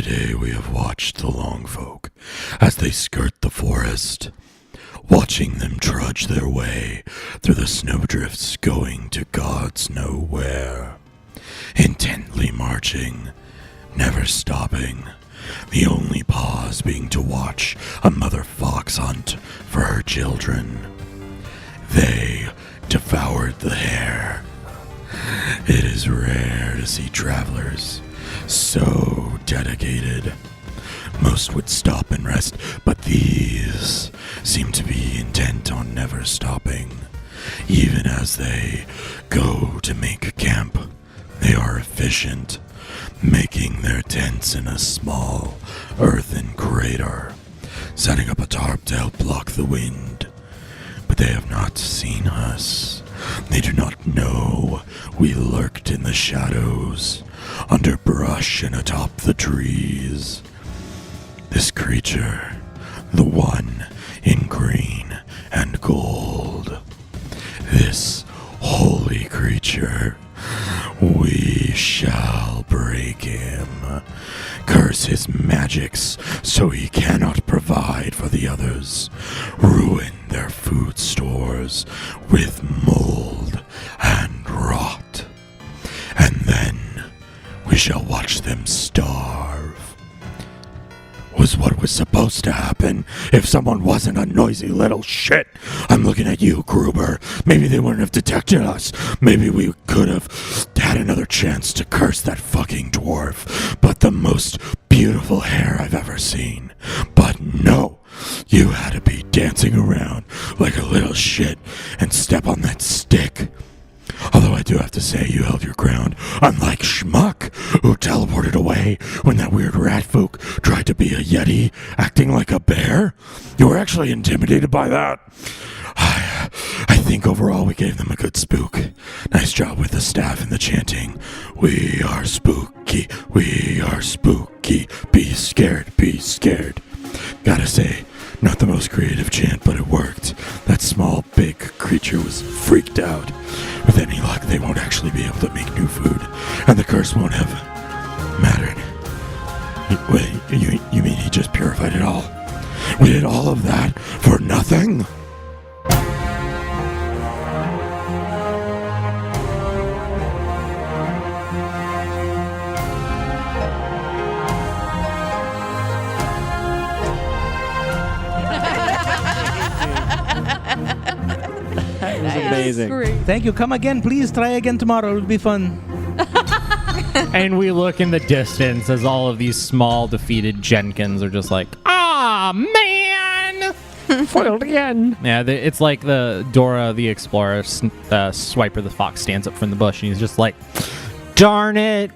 by day we have watched the long folk as they skirt the forest, watching them trudge their way through the snowdrifts going to God's nowhere, intently marching, never stopping, the only pause being to watch a mother fox hunt for her children. They devoured the hare. It is rare to see travelers so dedicated. Most would stop and rest, but these seem to be intent on never stopping. Even as they go to make camp, they are efficient, making their tents in a small earthen crater, setting up a tarp to help block the wind. But they have not seen us. They do not know we lurked in the shadows, under brush and atop the trees. This creature, the one in green and gold, this holy creature, we shall break him, curse his magics so he cannot provide for the others, ruin their food stores with mold and rot, and then we shall watch them starve. Was what was supposed to happen if someone wasn't a noisy little shit. I'm looking at you, Gruber. Maybe they wouldn't have detected us. Maybe we could have had another chance to curse that fucking dwarf. But the most beautiful hair I've ever seen. But no, you had to be dancing around like a little shit and step on that stick. Although I do have to say you held your ground, unlike Schmuck, who teleported away when that weird rat folk tried to be a yeti, acting like a bear. You were actually intimidated by that. I think overall we gave them a good spook. Nice job with the staff and the chanting. We are spooky, we are spooky, be scared, be scared. Gotta say, not the most creative chant, but it worked. That small, big creature was freaked out. With any luck, they won't actually be able to make new food, and the curse won't have mattered. Wait, you mean he just purified it all? We did all of that for nothing? Amazing. Thank you. Come again, please. Try again tomorrow. It'll be fun. And we look in the distance as all of these small defeated Jenkins are just like, ah, man! Foiled again. Yeah, it's like the Dora the Explorer, Swiper the Fox stands up from the bush and he's just like, darn it!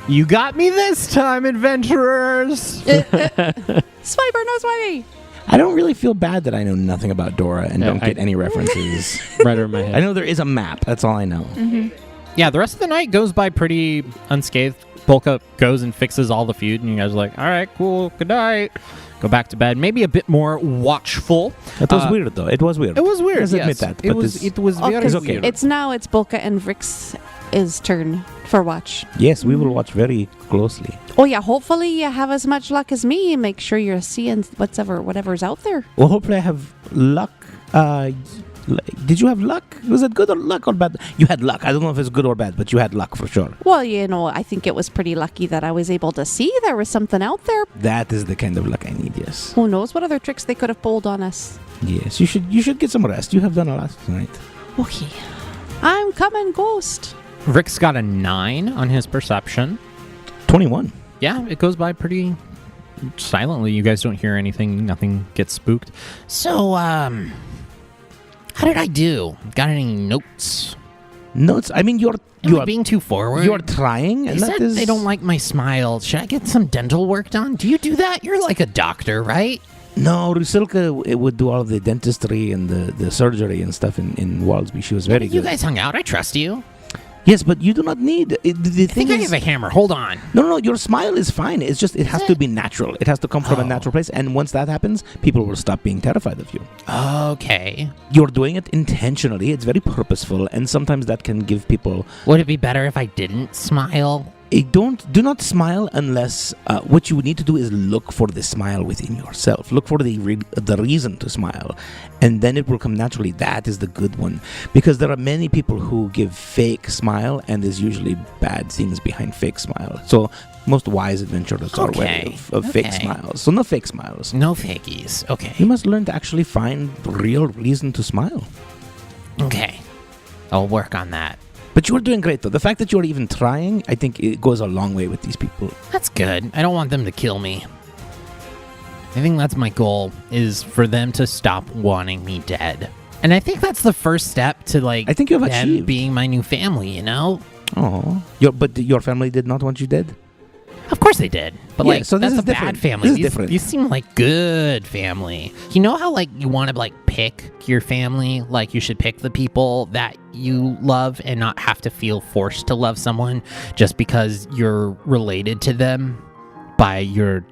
You got me this time, adventurers! Swiper, no swipey! I don't really feel bad that I know nothing about Dora and don't get any references. Right over my head. I know there is a map. That's all I know. Mm-hmm. Yeah, the rest of the night goes by pretty unscathed. Polka goes and fixes all the food, and you guys are like, all right, cool, good night. Go back to bed. Maybe a bit more watchful. It was weird, though. It was weird. It was weird, Let's admit that. It was very it's okay. weird. It's Volka and Vrix's turn for watch. Yes, we will watch very closely. Oh yeah, hopefully you have as much luck as me and make sure you're seeing whatever's out there. Well, hopefully I have luck. Did you have luck? Was it good or luck or bad? You had luck. I don't know if it's good or bad, but you had luck for sure. Well, I think it was pretty lucky that I was able to see there was something out there. That is the kind of luck I need, yes. Who knows what other tricks they could have pulled on us. Yes, you should get some rest. You have done a lot tonight. Okay. I'm coming, ghost. Rick's got a 9 on his perception. 21. Yeah, it goes by pretty silently. You guys don't hear anything. Nothing gets spooked. So, how did I do? Got any notes? Notes? I mean, Am I being too forward? You're trying. They And said they don't like my smile. Should I get some dental work done? Do you do that? You're like a doctor, right? No, Rusilka would do all of the dentistry and the surgery and stuff in Waldsby. She was very good. You guys hung out. I trust you. Yes, but you do not need... I think I have a hammer. Hold on. No, your smile is fine. It's just, it has to be natural. It has to come from a natural place. And once that happens, people will stop being terrified of you. Okay. You're doing it intentionally. It's very purposeful. And sometimes that can give people... Would it be better if I didn't smile? do not smile unless what you need to do is look for the smile within yourself. Look for the reason to smile, and then it will come naturally. That is the good one, because there are many people who give fake smile, and there's usually bad things behind fake smile. So most wise adventurers are wary of fake smiles. So no fake smiles. No fakies. Okay. You must learn to actually find the real reason to smile. Okay. I'll work on that. But you are doing great, though. The fact that you are even trying, I think it goes a long way with these people. That's good. I don't want them to kill me. I think that's my goal, is for them to stop wanting me dead. And I think that's the first step to, like, I think you have them achieved. being my new family, you know? Oh, but your family did not want you dead? Of course they did. But, Yeah, like, so this that's is a bad different. family. This is different. These seem like good family. You know how, like, you want to, like, pick your family? Like, you should pick the people that you love and not have to feel forced to love someone just because you're related to them by your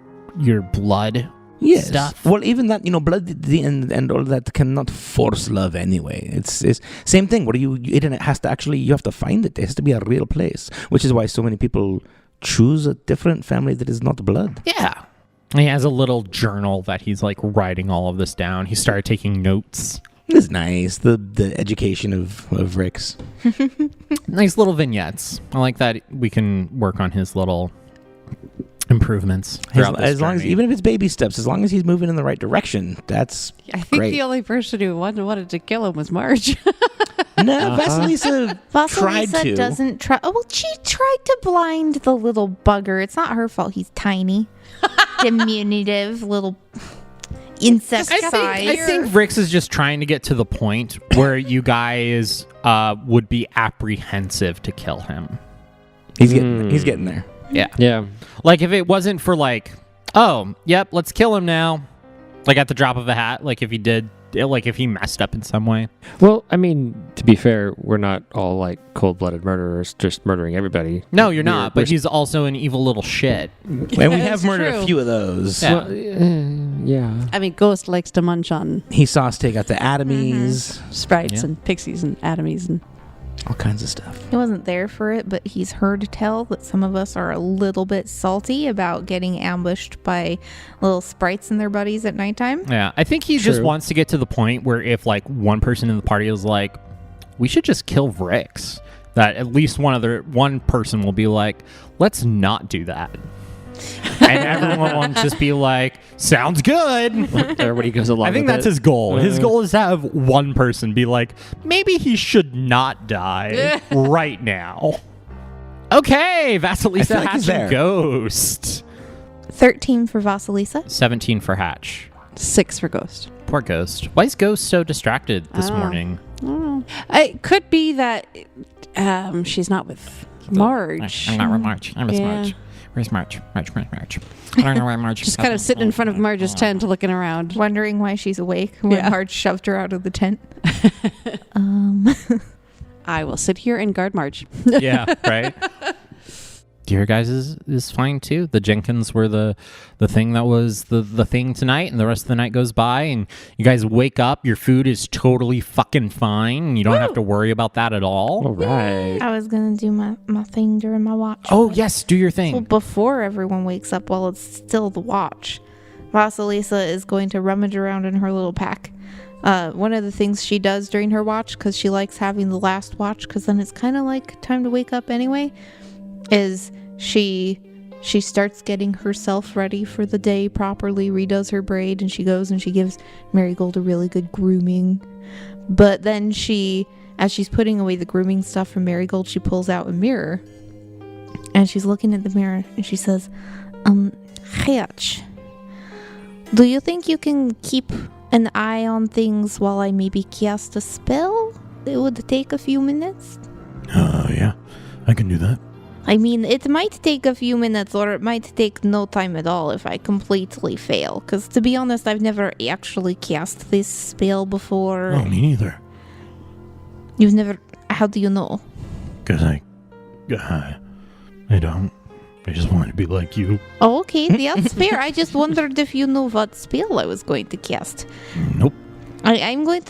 blood Yes. stuff. Well, even that, blood and all that cannot force love anyway. It's same thing where it has to actually, you have to find it. It has to be a real place, which is why so many people choose a different family that is not blood. Yeah. He has a little journal that he's, like, writing all of this down. He started taking notes. It's nice, the education of Rick's. Nice little vignettes. I like that we can work on his little improvements throughout this As long as, journey. even if it's baby steps, as long as he's moving in the right direction, that's I think great. the only person who wanted to kill him was Marge. No, Vasilisa tried Vasilisa to. doesn't try. Oh, well, she tried to blind the little bugger. It's not her fault. He's tiny, diminutive little insect I size. think Rix is just trying to get to the point where you guys would be apprehensive to kill him. He's getting there. Yeah. Yeah. Like, if it wasn't for, like, oh, yep, let's kill him now. Like, at the drop of a hat. Like, if he did, like, if he messed up in some way. Well, I mean, to be fair, we're not all like cold-blooded murderers just murdering everybody. No, you're not. But he's also an evil little shit. And we have That's murdered true. a few of those. Yeah. Well, yeah. I mean, Ghost likes to munch on He saw us take out the atomies, sprites Yeah. and pixies and atomies and all kinds of stuff. He wasn't there for it, but he's heard tell that some of us are a little bit salty about getting ambushed by little sprites and their buddies at nighttime. Yeah, I think he just True. wants to get to the point where if, like, one person in the party is like, we should just kill Vrix, that at least one person will be like, let's not do that. And everyone will just be like, sounds good. Everybody goes along. I think with that's it. his goal. His goal is to have one person be like, maybe he should not die right now. Okay, I Vasilisa feel like he's Hatch and there. Ghost. 13 for Vasilisa. 17 for Hatch. 6 for Ghost. Poor Ghost. Why is Ghost so distracted this I don't know. morning? I don't know. It could be that she's not with Marge. I'm not with Marge. I miss Yeah. Marge. Where's Marge? Marge. I don't know where Marge is. Just kind of sitting in front of Marge's tent looking around. Wondering why she's awake when Yeah. Marge shoved her out of the tent. I will sit here and guard Marge. Yeah, right? Your guys is fine too. The Jenkins were the thing that was the thing tonight, and the rest of the night goes by, and you guys wake up, your food is totally fucking fine, and you don't have to worry about that at all. All right. I was going to do my thing during my watch. Oh, yes, do your Well, thing. before everyone wakes up while it's still the watch, Vasilisa is going to rummage around in her little pack. One of the things she does during her watch, because she likes having the last watch, because then it's kind of like time to wake up anyway, is she starts getting herself ready for the day properly, redoes her braid, and she goes and she gives Marigold a really good grooming. But then as she's putting away the grooming stuff from Marigold, she pulls out a mirror. And she's looking at the mirror and she says, Hatch, do you think you can keep an eye on things while I maybe cast a spell? It would take a few minutes. Yeah, I can do that. I mean, it might take a few minutes or it might take no time at all if I completely fail. Because to be honest, I've never actually cast this spell before. Oh, me neither. You've never... How do you know? Because I don't. I just wanted to be like you. Oh, okay, that's fair. I just wondered if you knew what spell I was going to cast. Nope. I'm going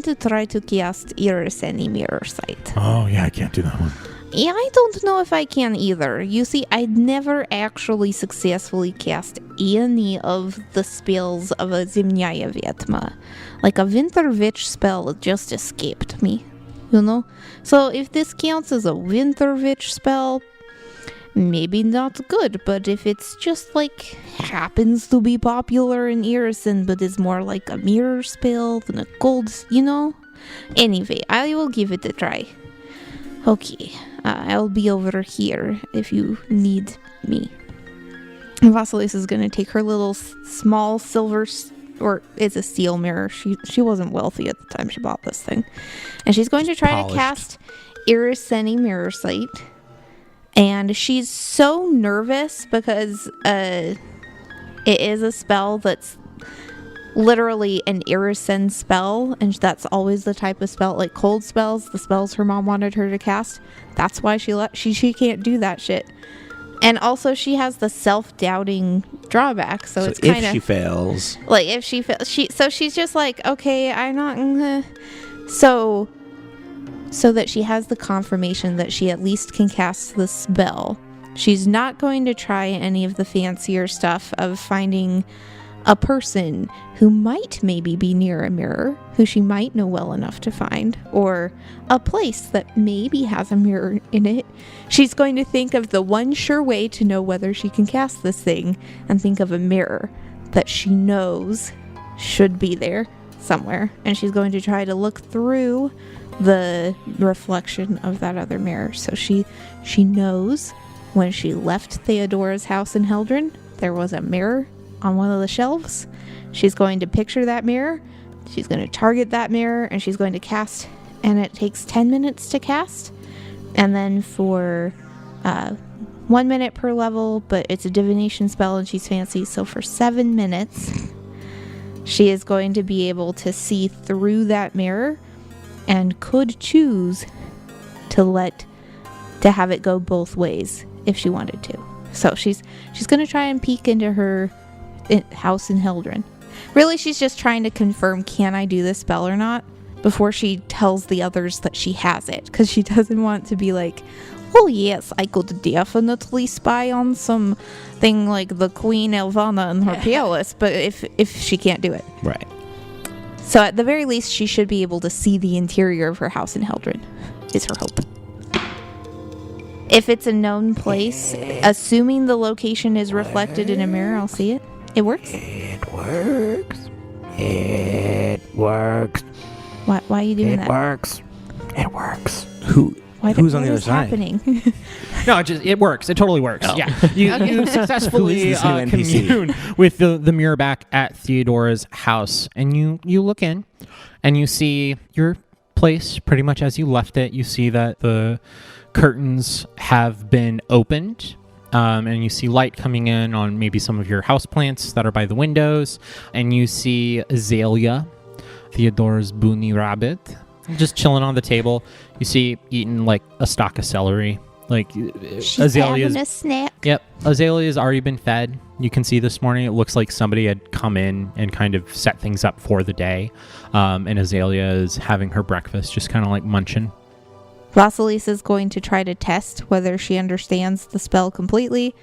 to try to cast Iris Any Mirror Sight. Oh, yeah, I can't do that one. Yeah, I don't know if I can either. You see, I'd never actually successfully cast any of the spells of a Zimnyaya Vetma. Like a Winter Witch spell just escaped me, you know? So if this counts as a Winter Witch spell, maybe not good, but if it's just like happens to be popular in Irison, but is more like a mirror spell than a gold, you know? Anyway, I will give it a try. Okay, I'll be over here if you need me. Vasilisa is going to take her little small silver, or it's a steel mirror. She wasn't wealthy at the time she bought this thing. And she's going to try to cast Iriseni Mirror Sight. And she's so nervous because it is a spell that's literally an Irisen spell, and that's always the type of spell, like cold spells, the spells her mom wanted her to cast. That's why she can't do that shit. And also she has the self-doubting drawback, so it's kind of, if she fails, like if she fails, she's just like, okay, I'm not gonna. So that she has the confirmation that she at least can cast the spell. She's not going to try any of the fancier stuff of finding a person who might maybe be near a mirror, who she might know well enough to find, or a place that maybe has a mirror in it. She's going to think of the one sure way to know whether she can cast this thing, and think of a mirror that she knows should be there somewhere. And she's going to try to look through the reflection of that other mirror. So she knows when she left Theodora's house in Heldren, there was a mirror on one of the shelves. She's going to picture that mirror, she's going to target that mirror, and she's going to cast, and it takes 10 minutes to cast, and then for 1 minute per level, but it's a divination spell and she's fancy, so for 7 minutes she is going to be able to see through that mirror and could choose to have it go both ways if she wanted to. So she's going to try and peek into her house in Heldren. Really, she's just trying to confirm, can I do this spell or not, before she tells the others that she has it, because she doesn't want to be like, oh yes, I could definitely spy on something like the Queen Elvana in her palace, but if she can't do it. right? So at the very least, she should be able to see the interior of her house in Heldren, is her hope. If it's a known place, assuming the location is reflected in a mirror, I'll see it. It works? It works. It works. Why are you doing that? It works. It works. Who's on the other side? Happening? No, it works. It totally works. Oh. Yeah, you successfully Who is this new NPC? commune with the mirror back at Theodora's house, and you look in, and you see your place pretty much as you left it. You see that the curtains have been opened, and you see light coming in on maybe some of your houseplants that are by the windows, and you see Azalea, Theodora's Boonie rabbit, just chilling on the table. You see eating like a stalk of celery. Like She's Azalea's having a snack. Yep, Azalea's already been fed. You can see this morning it looks like somebody had come in and kind of set things up for the day. And Azalea is having her breakfast, just kind of like munching. Vasilisa is going to try to test whether she understands the spell completely.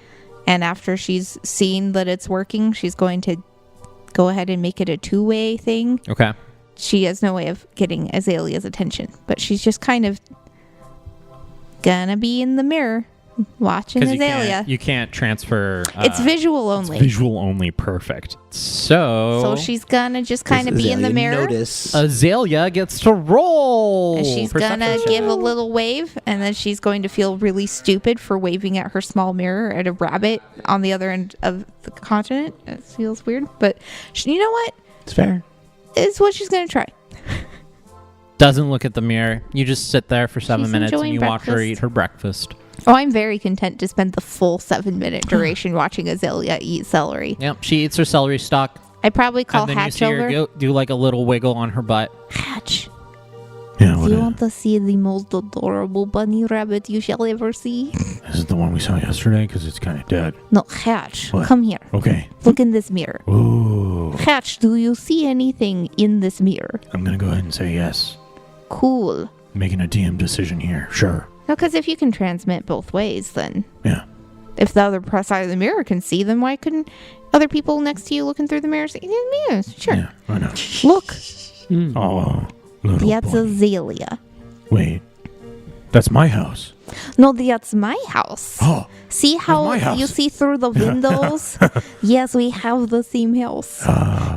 And after she's seen that it's working, she's going to go ahead and make it a two-way thing. Okay. She has no way of getting Azalea's attention, but she's just kind of gonna be in the mirror watching Azalea. You can't transfer. It's visual only. Visual only, perfect. So she's gonna just kind of be in the mirror. Notice. Azalea gets to roll. And she's gonna give a little wave, and then she's going to feel really stupid for waving at her small mirror at a rabbit on the other end of the continent. It feels weird, but you know what? It's fair. It's what she's gonna try. Doesn't look at the mirror. You just sit there for 7 She's minutes and enjoying you watch her breakfast. eat her breakfast. Oh, I'm very content to spend the full 7-minute duration watching Azalea eat celery. Yep, she eats her celery stalk. I probably call And then you Hatch see her over. do like a little wiggle on her butt. Hatch, Yeah, do what you is, want to see the most adorable bunny rabbit you shall ever see? is it the one we saw yesterday? Because it's kind of dead. No, Hatch, What? come here. Okay. Look in this mirror. Ooh. Hatch, do you see anything in this mirror? I'm going to go ahead and say yes. Cool. Making a DM decision here. Sure. No, because if you can transmit both ways, then Yeah. if the other side of the mirror can see, then why couldn't other people next to you looking through the mirror see? Yeah, sure. Yeah, I know. Look, Oh, little that's boy. Azalea. Wait, that's my house. No, that's my house. Oh, See how my house. you see through the windows? Yes, we have the same house.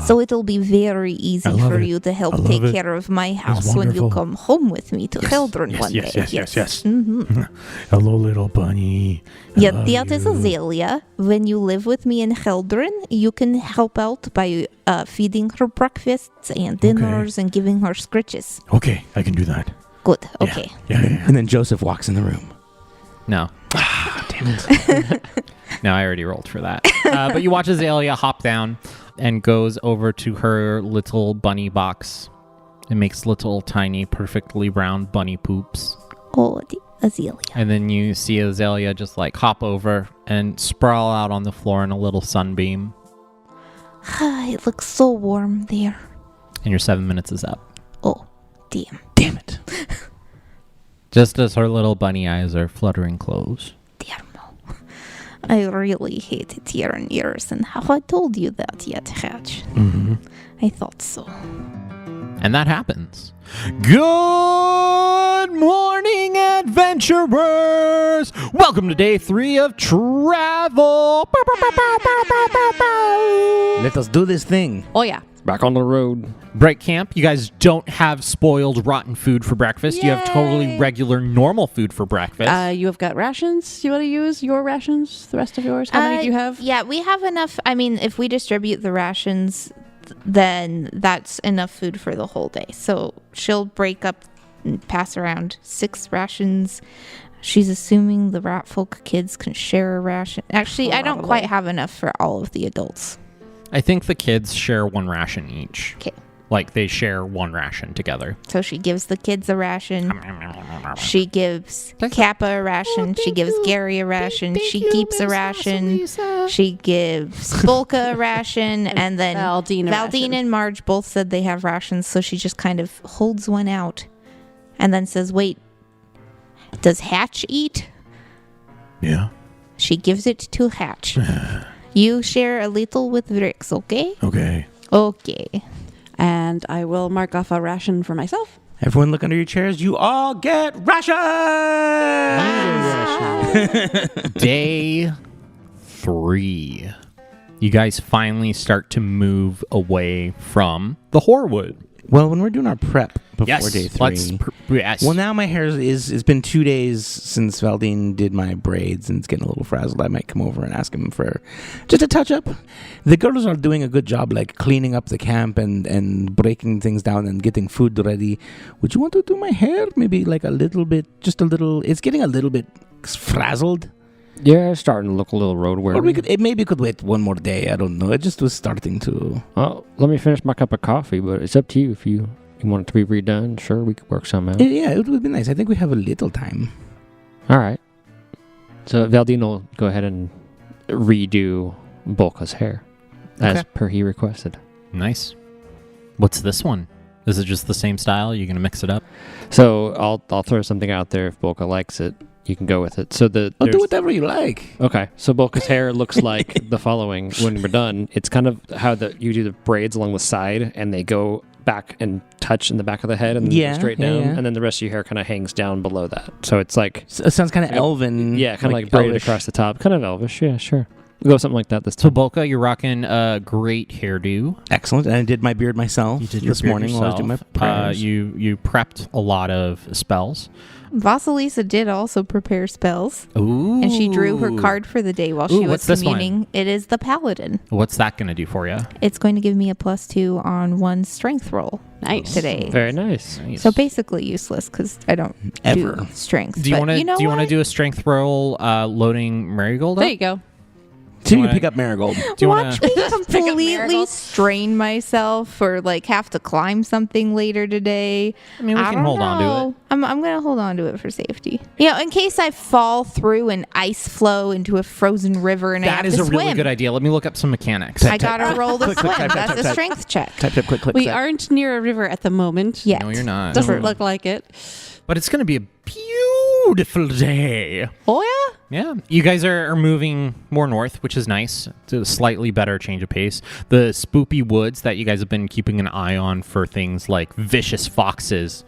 So it'll be very easy I love for it. you to help I love take it. care of my house when you wonderful. come home with me to Heldren one yes, day. yes. Mm-hmm. Hello, little bunny. I Yeah, love that is you. Azalea. When you live with me in Heldren, you can help out by feeding her breakfasts and dinners and giving her scritches. Okay, I can do that. Good. Yeah. Okay. Yeah. And then Joseph walks in the room. No. Damn it. No, I already rolled for that. But you watch Azalea hop down and goes over to her little bunny box and makes little tiny, perfectly round bunny poops. Oh, Azalea. And then you see Azalea just like hop over and sprawl out on the floor in a little sunbeam. It looks so warm there. And your 7 minutes is up. Oh, damn. Damn it. Just as her little bunny eyes are fluttering closed. Damn. I really hated tearing ears, and have I told you that yet, Hatch? Mm-hmm. I thought so. And that happens. Good morning, adventurers! Welcome to day 3 of travel. Let us do this thing. Oh, yeah. Back on the road. Break camp. You guys don't have spoiled, rotten food for breakfast. You have totally regular, normal food for breakfast. You have got rations. You want to use your rations? The rest of yours? How many do you have? Yeah, we have enough. I mean, if we distribute the rations, then that's enough food for the whole day. So she'll break up and pass around 6 rations. She's assuming the rat folk kids can share a ration. Actually, I don't Probably. quite have enough for all of the adults. I think the kids share 1 ration each. 'Kay. Like they share 1 ration together. So she gives the kids a ration. She gives Kappa a ration. She gives Gary a ration. She keeps a ration. She gives Bolka a ration. And then Valdine a ration. and Marge both said they have rations. So she just kind of holds one out and then says, wait, does Hatch eat? Yeah. She gives it to Hatch. You share a little with Rix, okay? Okay. Okay. And I will mark off a ration for myself. Everyone look under your chairs. You all get rations! Day 3. You guys finally start to move away from the Horwood. Well, when we're doing our prep before day 3. Yes. Well, now my hair is it's been 2 days since Valdine did my braids, and it's getting a little frazzled. I might come over and ask him for just a touch up. The girls are doing a good job, like cleaning up the camp and breaking things down and getting food ready. Would you want to do my hair? Maybe like a little bit, just a little. It's getting a little bit frazzled. Yeah, it's starting to look a little road Or weary. it maybe could wait one more day. I don't know. It just was starting to. Well, let me finish my cup of coffee, but it's up to you if you want it to be redone. Sure, we could work some out. Yeah, it would be nice. I think we have a little time. All right. So Valdine will go ahead and redo Bolka's hair as Okay. per he requested. Nice. What's this one? Is it just the same style? You're going to mix it up? So I'll throw something out there if Bolka likes it. You can go with it. So I'll do there's- whatever you like. Okay, so Bolka's hair looks like the following when we're done. It's kind of how you do the braids along the side, and they go back and touch in the back of the head and then Yeah, go straight yeah, down, yeah. and then the rest of your hair kind of hangs down below that. So it's like, It sounds kind of Yeah. elven. yeah, kind of like braided elvish. across the top. Kind of elvish, yeah, sure. We'll go with something like that this So time. Bolka, you're rocking a great hairdo. Excellent. And I did my beard myself this morning while I was doing my prayers. You prepped a lot of spells. Vasilisa did also prepare spells. Ooh. And she drew her card for the day while Ooh, she was what's this one? communing. It is the Paladin. What's that going to do for you? It's going to give me a +2 on 1 strength roll Nice. today. Very nice. So basically useless because I don't Ever. do strength. Do you But want to know do you want to what? do a strength roll loading Marigold up? There you go. So you wanna- can pick up Marigold. Do you Watch want me Pick up completely Marigold. strain myself or like have to climb something later today. I mean, we can don't hold on to know. I'm gonna hold on to it for safety. You know, in case I fall through an ice flow into a frozen river and I That have is to a swim. really good idea. Let me look up some mechanics. I gotta roll the swim. type, That's type, a type. strength check. Type, click, We click. aren't near a river at the moment. Yet. No, you're not. Doesn't look like it. But it's going to be a beautiful day. Oh yeah. Yeah, you guys are moving more north, which is nice. It's a slightly better change of pace. The spoopy woods that you guys have been keeping an eye on for things like vicious foxes,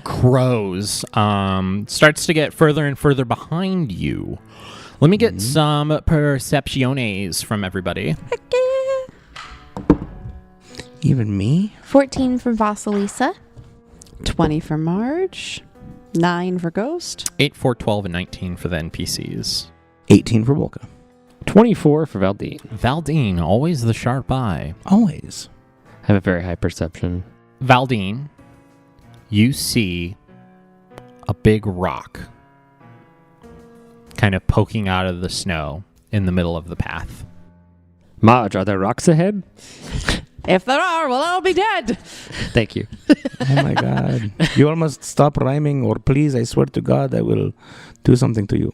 crows, starts to get further and further behind you. Let me get some percepciones from everybody. Even me? 14 from Vasilisa. 20 for Marge. 9 for Ghost. 8, 4, 12, and 19 for the NPCs. 18 for Volka. 24 for Valdine. Valdine, always the sharp eye. Always. I have a very high perception. Valdine, you see a big rock kind of poking out of the snow in the middle of the path. Marge, are there rocks ahead? If there are, well, I'll be dead. Thank you. Oh my god. You all must stop rhyming, or please, I swear to God, I will do something to you.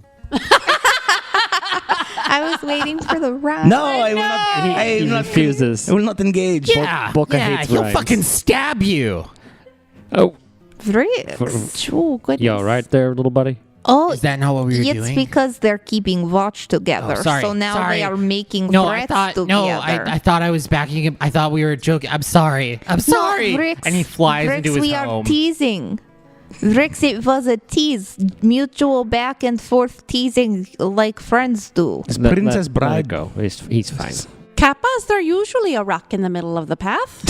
I was waiting for the rhyme. No, I will not. I He will not refuses. I will not engage. Volka hates he'll rhymes. fucking stab you. Oh, Vrix. Oh, goodness. you all right there, little buddy? Oh, Is that not what we were it's doing? because they're keeping watch together. Oh, sorry, so now sorry. they are making No, I threats thought together. I thought I was backing him. I thought we were joking. I'm sorry. I'm sorry. Vrix, And he flies Vrix, into his we home. are teasing. Vrix, it was a tease. Mutual back and forth teasing like friends do. It's Princess Let it Bride. go. He's fine. Kappa, is there usually a rock in the middle of the path?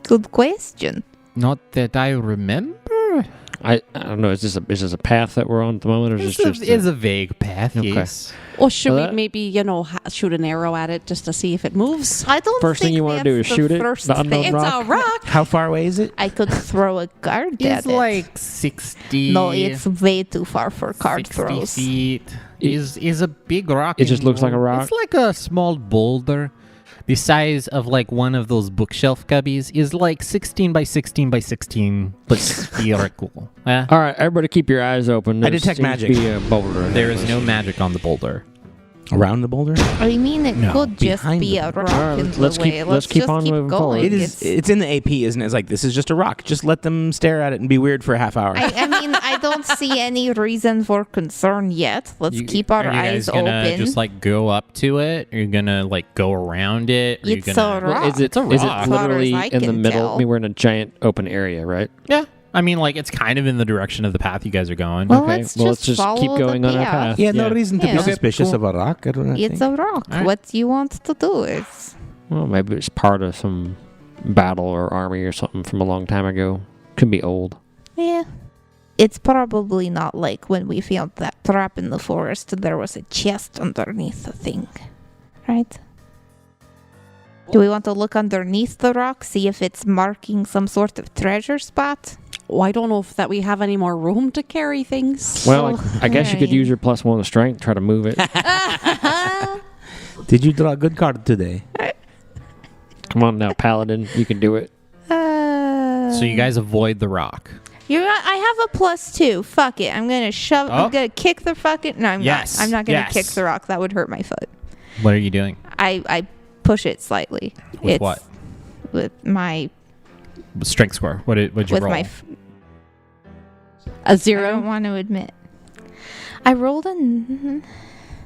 Good question. Not that I remember. I don't know. Is this a path that we're on at the moment, or is this just It's a vague path. Okay. Yes. Or should Well, we that- maybe, shoot an arrow at it just to see if it moves? I don't First thing think you wanna do that's is the shoot it, first the unknown thing. It's rock? a rock. How far away is it? I could throw a card It's at it. like 60. No, it's way too far for card 60 throws. feet. Is a big rock. It just looks like a rock? It's like a small boulder. The size of like one of those bookshelf cubbies is like 16 by 16 by 16, but spherical. Eh? All right, everybody, keep your eyes open. I There detect seems magic. to be a boulder. There is no magic on the boulder. Around the boulder? I mean, it No, could just behind be the a rock Alright, in the let's way. keep- Let's let's keep just on keep moving going. forward. It is. It's in the AP, isn't it? It's like, this is just a rock. Just let them stare at it and be weird for a half hour. I mean, I don't see any reason for concern yet. Let's keep our Are you eyes guys gonna open. just like go up to it? Are you gonna like go around it? Are you It's gonna... a rock. Is it It's a is rock. it literally As far as I in the can middle? tell. I mean, we're in a giant open area, right? Yeah. I mean, like it's kind of in the direction of the path you guys are going. Well, Okay, let's well, let's just just keep follow the going on our path. path. yeah, no reason to Yeah. be Okay, suspicious cool. of a rock. I don't know. It's a rock. Alright. What you want to do is. Well, maybe it's part of some battle or army or something from a long time ago. Could be old. Yeah. It's probably not like when we found that trap in the forest, there was a chest underneath the thing. Right? Do we want to look underneath the rock, see if it's marking some sort of treasure spot? Oh, I don't know if that we have any more room to carry things. Well, I guess you could Okay. use your +1 of strength, try to move it. Did you draw a good card today? Come on now, Paladin, you can do it. So you guys avoid the rock. I have a +2. Fuck it. I'm gonna shove. Oh. I'm gonna kick the fucking. No, I'm Yes, not. I'm not gonna yes. kick the rock. That would hurt my foot. What are you doing? I push it slightly. With It's what? With my Strength score. What did you with roll? my. A I 0. don't want to admit. I rolled a.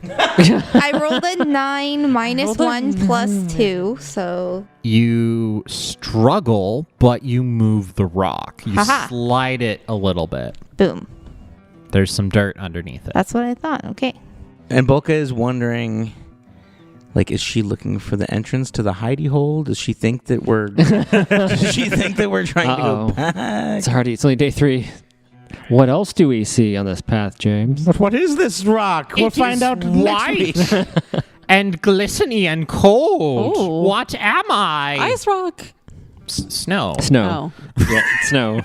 I rolled a 9 minus Rolled a 1 plus 2, so You struggle, but you move the rock. You Haha. slide it a little bit. boom. There's some dirt underneath it. That's what I thought. Okay. And Bolka is wondering, like, is she looking for the entrance to the hidey hole? Does she think that we're? Does she think that we're trying to Uh-oh. go back? It's already. It's only day 3. What else do we see on this path, James? But what is this rock? We'll It find is out white. next week. And glistening and cold. Oh. What am I? Ice rock. Snow. Snow. Oh. Yeah, snow.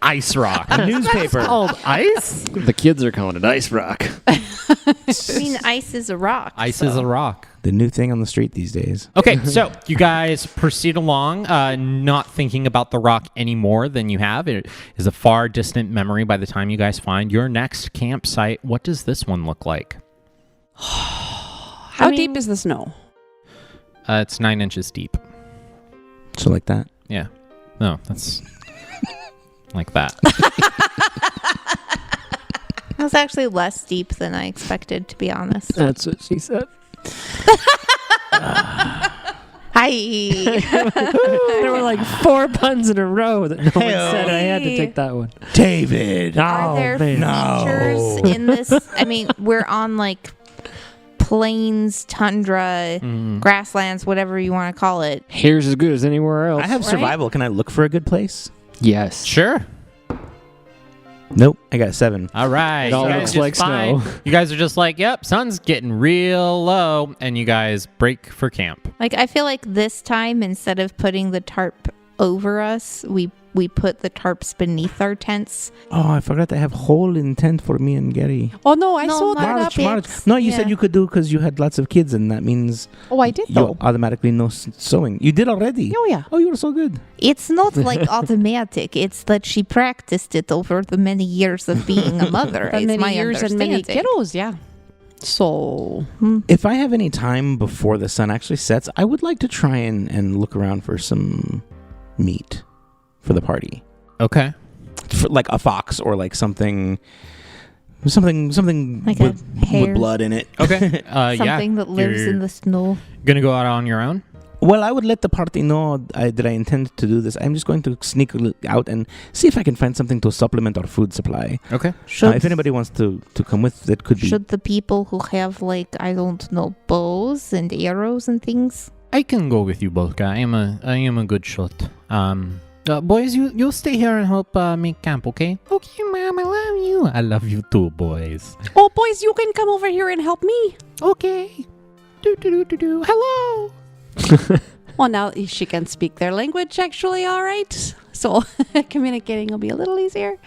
Ice rock. Newspaper. Called ice? The kids are calling it ice rock. I mean, ice is a rock. Ice so. is a rock. The new thing on the street these days. Okay, so you guys proceed along, not thinking about the rock any more than you have. It is a far distant memory by the time you guys find your next campsite. What does this one look like? How deep is the snow? It's 9 inches deep. So like that. Yeah. No, that's like that. That was actually less deep than I expected, to be honest. That's what she said. Hi. There were like 4 puns in a row that no one said. I had to take that one. David. Are there features in this? I mean, we're on like plains, tundra, grasslands, whatever you want to call it. Here's as good as anywhere else. I have Right? survival. Can I look for a good place? Yes. Sure. Nope. I got a 7. All right. It all you guys looks just like fine. snow. You guys are just like, yep, sun's getting real low, and you guys break for camp. Like, I feel like this time, instead of putting the tarp over us, we put the tarps beneath our tents. Oh, I forgot I have whole intent for me and Gary. Oh no, I No, sewed that March, up. March. No, you Yeah. said you could do because you had lots of kids, and that means Oh, I did you though. automatically know sewing. You did already. Oh yeah. Oh, you were so good. It's not like automatic. It's that she practiced it over the many years of being a mother. And It's many my years and many understanding. kiddos. Yeah. So If I have any time before the sun actually sets, I would like to try and look around for some meat for the party. Okay. For like a fox or like something Like a hare. with blood in it. Okay. Yeah. Something that lives You're in the snow. gonna go out on your own? Well, I would let the party know that I intend to do this. I'm just going to sneak out and see if I can find something to supplement our food supply. Okay. If anybody wants to come with, that could be. Should the people who have, like, I don't know, bows and arrows and things? I can go with you both, guy. I am a good shot. Boys, you stay here and help make camp, okay? Okay, mom, I love you. I love you too, boys. oh boys, you can come over here and help me. Okay. Do. Hello. Well, now she can speak their language actually. All right. So communicating will be a little easier.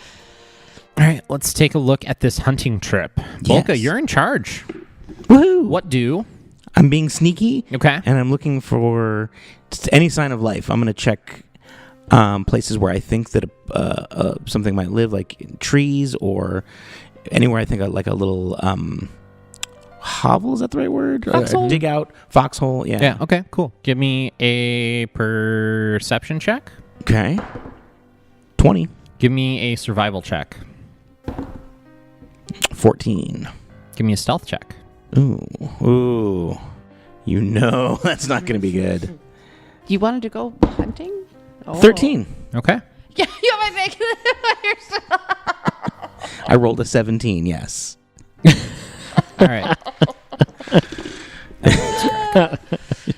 All right, let's take a look at this hunting trip. Volka, Yes. you're in charge. Woohoo! What do? I'm being sneaky. Okay. And I'm looking for just any sign of life. I'm going to check places where I think that something might live, like in trees or anywhere I think like a little hovel. Is that the right word? Foxhole? Dig out. Foxhole. Yeah. Yeah, okay, cool. Give me a perception check. Okay. 20. Give me a survival check. 14. Give me a stealth check. Ooh. You know that's not going to be good. You wanted to go hunting? Oh. 13. Okay. Yeah, you might make it. I rolled a 17, yes. All right.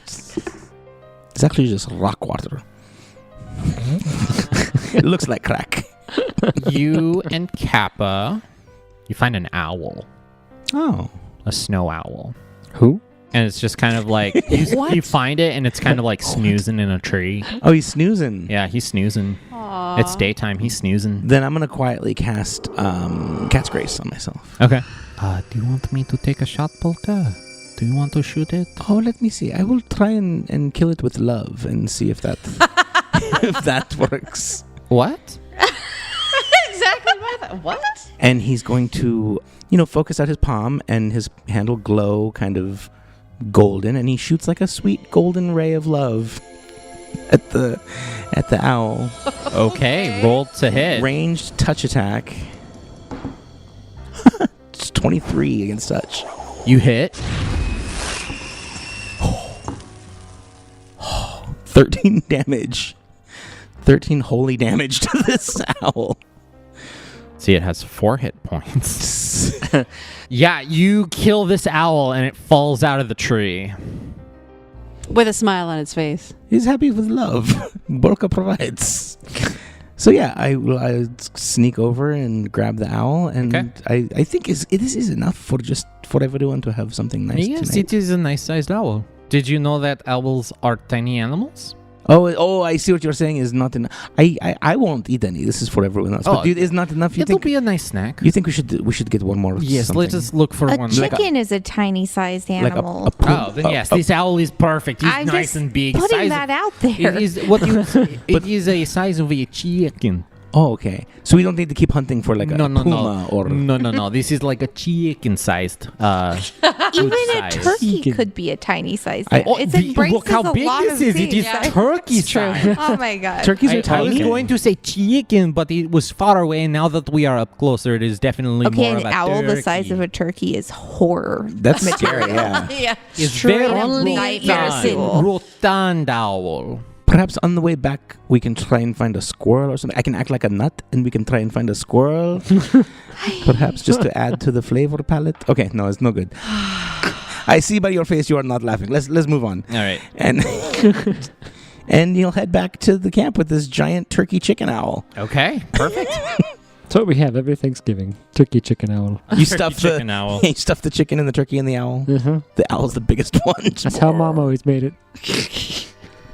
It's actually just rock water. It looks like crack. You and Kappa, you find an owl, Oh. a snow owl. Who? And it's just kind of like, you find it and it's kind of like snoozing in a tree. Oh, he's snoozing. Yeah, he's snoozing. It's daytime. He's snoozing. Then I'm going to quietly cast Cat's Grace on myself. Okay. Do you want me to take a shot, Polka? Do you want to shoot it? Oh, let me see. I will try and kill it with love and see if that if that works. What? Exactly what? And he's going to, focus out his palm and his hand will glow kind of golden, and he shoots like a sweet golden ray of love at the owl. Okay, roll to hit. Ranged touch attack. It's 23 against touch. You hit. 13 damage. 13 holy damage to this owl. See, it has 4 hit points. Yeah, you kill this owl and it falls out of the tree. With a smile on its face. He's happy with love. Borka provides. So yeah, I sneak over and grab the owl, and Okay. I think this is enough for everyone to have something nice Yes, tonight. it is a nice-sized owl. Did you know that owls are tiny animals? Oh, I see what you're saying is not enough. I won't eat any. This is for everyone else. But is not enough. You It'll think be a nice snack. we should get one more? Yes, let's something? let's just look for A one. chicken is a tiny-sized like animal. Oh, then yes, this owl is perfect. He's I'm nice just and big. putting that out there. It is what you. It is a size of a chicken. Oh, okay. So we don't need to keep hunting for like a puma or... No. This is like a chicken-sized. Even a size. turkey Chicken. could be a tiny size. I- It embraces look how a big lot this of is. It things. is Yeah. turkey size. Oh my god. Turkeys are I was tiny. going to say chicken, but it was far away. And now that we are up closer, it is definitely Okay, more an of a owl the turkey. size of a turkey is horror. That's scary, yeah. Yeah. It's Straight very up nightmare fuel. rotund owl. Perhaps on the way back, we can try and find a squirrel or something. I can act like a nut, and we can try and find a squirrel. Perhaps just to add to the flavor palette. Okay, no, it's no good. I see by your face you are not laughing. Let's move on. All right. And and you'll head back to the camp with this giant turkey chicken owl. Okay. Perfect. That's what we have every Thanksgiving. Turkey, chicken, owl. You stuff the chicken owl. you stuff the chicken and the turkey and the owl. Uh-huh. The owl's the biggest one. That's how Mom always made it.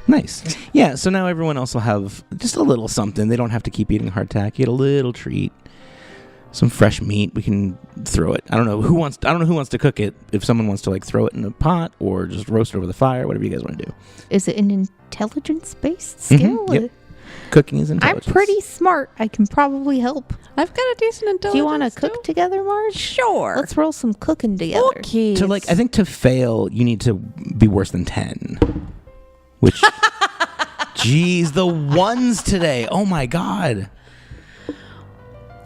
Nice. Yeah, so now everyone else will have just a little something. They don't have to keep eating hardtack. You get a little treat. Some fresh meat. We can throw it. I don't know who wants to cook it. If someone wants to like throw it in a pot or just roast it over the fire, whatever you guys want to do. Is it an intelligence-based Mhm, skill? yep. Cooking is I'm intelligence. pretty smart. I can probably help. I've got a decent intelligence. Do you want to cook too. together, Marge? Sure. Let's roll some cooking together. Okay. To like, I think to fail, you need to be worse than 10. Which, geez, the ones today. Oh my god.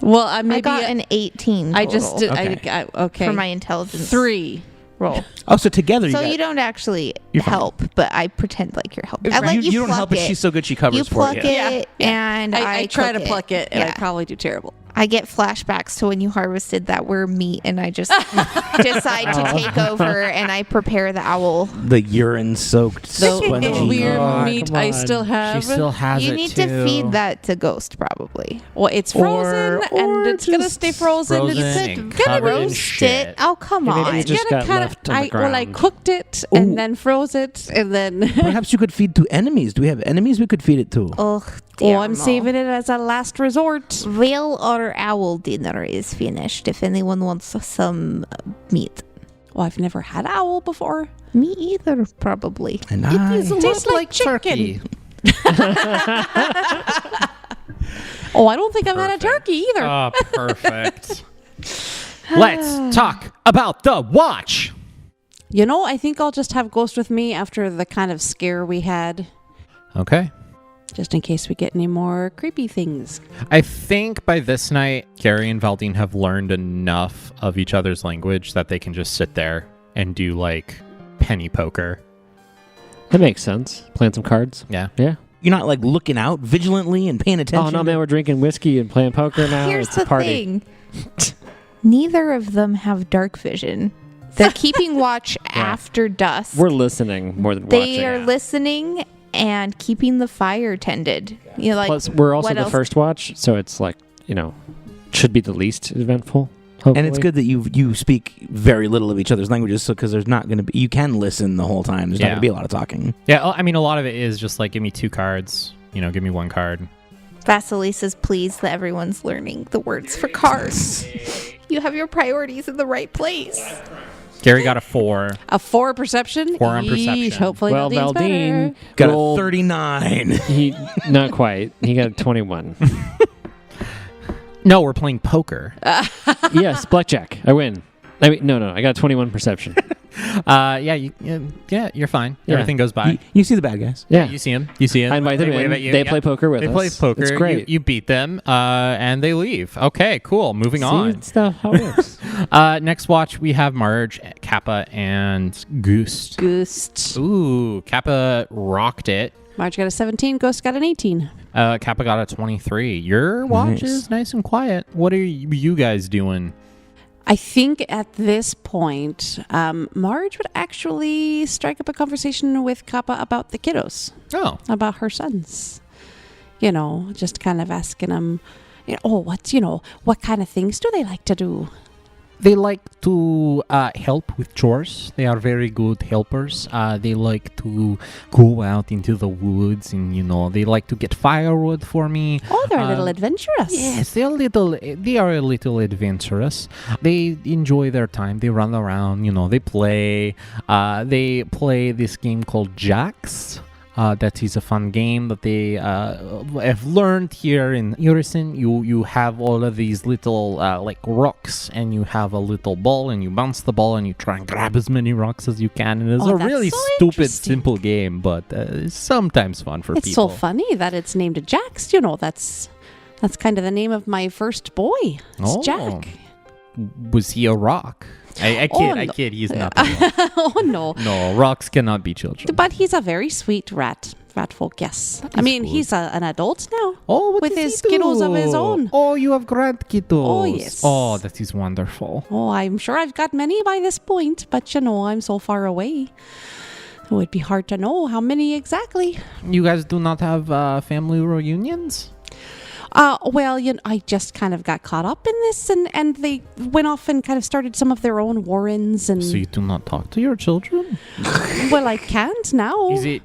Well, I I got an 18 I just total did. Okay. Okay. for my intelligence 3. roll. Oh, so together So you you got, don't actually You're fine. help, but I pretend like you're helping. I let you, you, you don't pluck help, but it. she's so good she covers You for pluck you. it, and I try cook to pluck it, and I Yeah. probably do terrible. I get flashbacks to when you harvested that worm meat, and I just decide to take over, and I prepare the owl. The urine-soaked, The spongy. weird Oh, meat come I on. still have. She still has You it need too. to feed that to Ghost, probably. Well, it's frozen, and it's gonna just stay frozen. frozen It's and Gonna covered in roast shit. it. Oh, come Maybe on. it it's just gonna got kind left on the Well, I ground. cooked it Ooh. and then froze it, and then. Perhaps you could feed to enemies. Do we have enemies we could feed it to? Ugh, Oh, I'm damn. saving it as a last resort. Whale or owl dinner is finished. If anyone wants some meat. Well, I've never had owl before. Me either, probably. And It is a Tastes lot like chicken. turkey. Oh, I don't think I've had a turkey either. Oh, perfect. Let's talk about the watch. You know, I think I'll just have Ghost with me after the kind of scare we had, Okay. just in case we get any more creepy things. I think by this night, Gary and Valdine have learned enough of each other's language that they can just sit there and do like penny poker. That makes sense. Playing some cards. Yeah. Yeah. You're not like looking out vigilantly and paying attention. Oh no, man, we're drinking whiskey and playing poker now. Here's it's the a party. thing. Neither of them have dark vision. They're keeping watch after dusk. We're listening more than They watching. are listening and keeping the fire tended. You know, like Plus, we're also what the else? first watch, so it's like, should be the least eventful. Hopefully. And it's good that you speak very little of each other's languages, so because there's not going to be, you can listen the whole time. There's not Yeah. going to be a lot of talking. Yeah. I mean, a lot of it is just like, give me 2 cards, give me 1 card. Vasilisa's pleased that everyone's learning the words for cards. You have your priorities in the right place. Gary got a 4. A 4 perception? 4 on Yeesh, perception. hopefully well, Valdine's Valdine better. Got rolled- a 39. He not quite. He got a 21. No, we're playing poker. Yes, blackjack. I win. I mean, no. I got a 21 perception. Yeah, you're fine. Yeah. Everything goes by. You see the bad guys. Yeah. You see him. You see him. I invite them They wave in. at you. They Yeah. play poker with They us. play poker. It's great. You beat them, and they leave. Okay, cool. Moving See, on. it's how it works. Next watch, we have Marge, Kappa, and Goose. Ghost. Ooh, Kappa rocked it. Marge got a 17, Ghost got an 18. Kappa got a 23. Your watch Nice. is nice and quiet. What are you guys doing? I think at this point, Marge would actually strike up a conversation with Kappa about the kiddos, Oh, about her sons. Just kind of asking them, what kind of things do they like to do? they like to help with chores. They are very good helpers. They like to go out into the woods and, they like to get firewood for me. Oh, they're a little Um, adventurous. Yes, they are a little adventurous. They enjoy their time. They run around, they play. They play this game called Jacks. That is a fun game that they have learned here in Irison. You have all of these little like rocks, and you have a little ball, and you bounce the ball, and you try and grab as many rocks as you can. And it's Oh, a that's really so stupid, interesting. simple game, but it's sometimes fun for It's people. so funny that it's named Jax. You know, that's kind of the name of my first boy. It's Oh. Jack. Was he a rock? I Oh, kid, I no. kid. He's not. A rock. Oh no. No, rocks cannot be children. But he's a very sweet rat folk, yes. I mean, good. he's an adult now. Oh, what with does his he do? kiddos of his own. Oh, you have grand kiddos. Oh, yes. Oh, that is wonderful. Oh, I'm sure I've got many by this point, but you know, I'm so far away. It would be hard to know how many exactly. You guys do not have family reunions? Well, you know, I just kind of got caught up in this, and they went off and kind of started some of their own warrens, and So you do not talk to your children? well, I can't now. Is it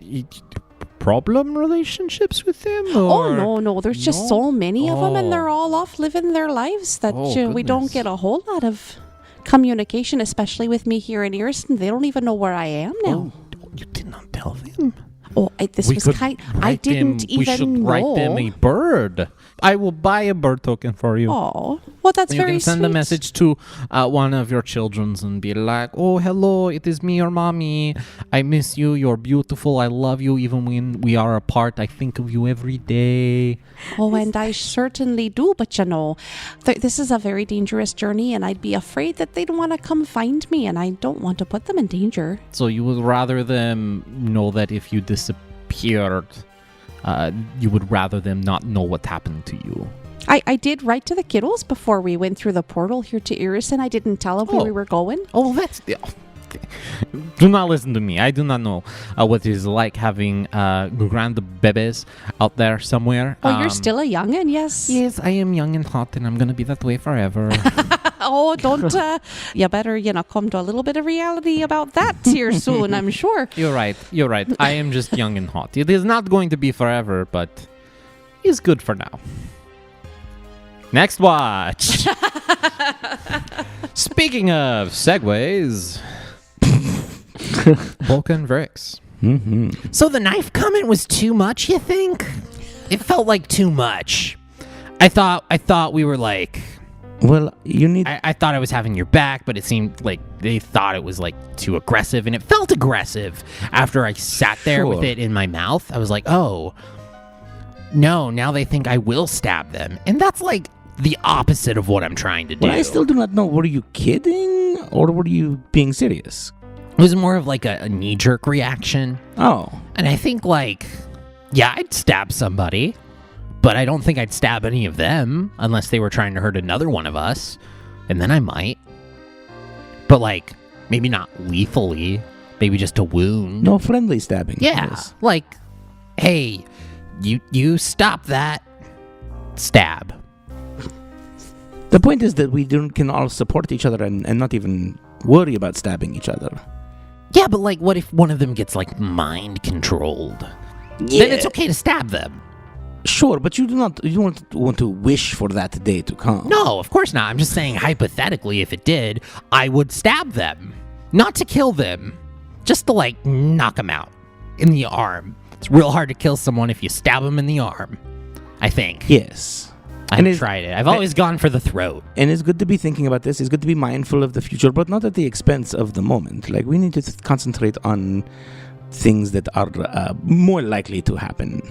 problem relationships with them? Oh no, there's just No? so many of them, and they're Oh. all off living their lives that Oh, we don't goodness. get a whole lot of communication, especially with me here in Earston. They don't even know where I am now. Oh, you did not tell them. This was kind. I didn't even We should know. write them a bird. I will buy a bird token for you. Oh, well, that's You very can send sweet. a message to one of your children's and be like, "Oh, hello, it is me, your mommy. I miss you. You're beautiful. I love you. Even when we are apart, I think of you every day." Oh, and I certainly do. But you know, this is a very dangerous journey, and I'd be afraid that they'd want to come find me, and I don't want to put them in danger. So you would rather them know that if you disappeared, you would rather them not know what happened to you. I did write to the kiddos before we went through the portal here to Irison. I didn't tell them Oh. where we were going. Oh, that's... Do not listen to me. I do not know what it is like having grand bebes out there somewhere. Oh, you're still a youngin', yes. Yes, I am young and hot, and I'm going to be that way forever. Oh, don't. You better, come to a little bit of reality about that here soon, I'm sure. You're right. You're right. I am just young and hot. It is not going to be forever, but it's good for now. Next watch. Speaking of segues, Vulcan Vrix. Mm-hmm. So the knife comment was too much, you think? It felt like too much. I thought we were like... Well, you need. I thought I was having your back, but it seemed like they thought it was like too aggressive, and it felt aggressive after I sat there with Sure. it in my mouth. I was like, oh, no, now they think I will stab them. And that's like the opposite of what I'm trying to do. Well, I still do not know. Were you kidding or were you being serious? It was more of like a knee-jerk reaction. Oh, And I think like, yeah, I'd stab somebody, but I don't think I'd stab any of them unless they were trying to hurt another one of us. And then I might. But like, maybe not lethally. Maybe just a wound. no friendly stabbing. Yeah. Yes. Like, hey, you stop that. Stab. The point is that we can all support each other and not even worry about stabbing each other. Yeah, but like, what if one of them gets like mind controlled? Then it's okay to stab them. Sure, but you don't want to wish for that day to come. No, of course not. I'm just saying, hypothetically, if it did, I would stab them. Not to kill them, just to, like, knock them out in the arm. It's real hard to kill someone if you stab them in the arm, I think. Yes. I've it's- tried it. I've always gone for the throat. And it's good to be thinking about this. It's good to be mindful of the future, but not at the expense of the moment. Like, we need to concentrate on things that are more likely to happen.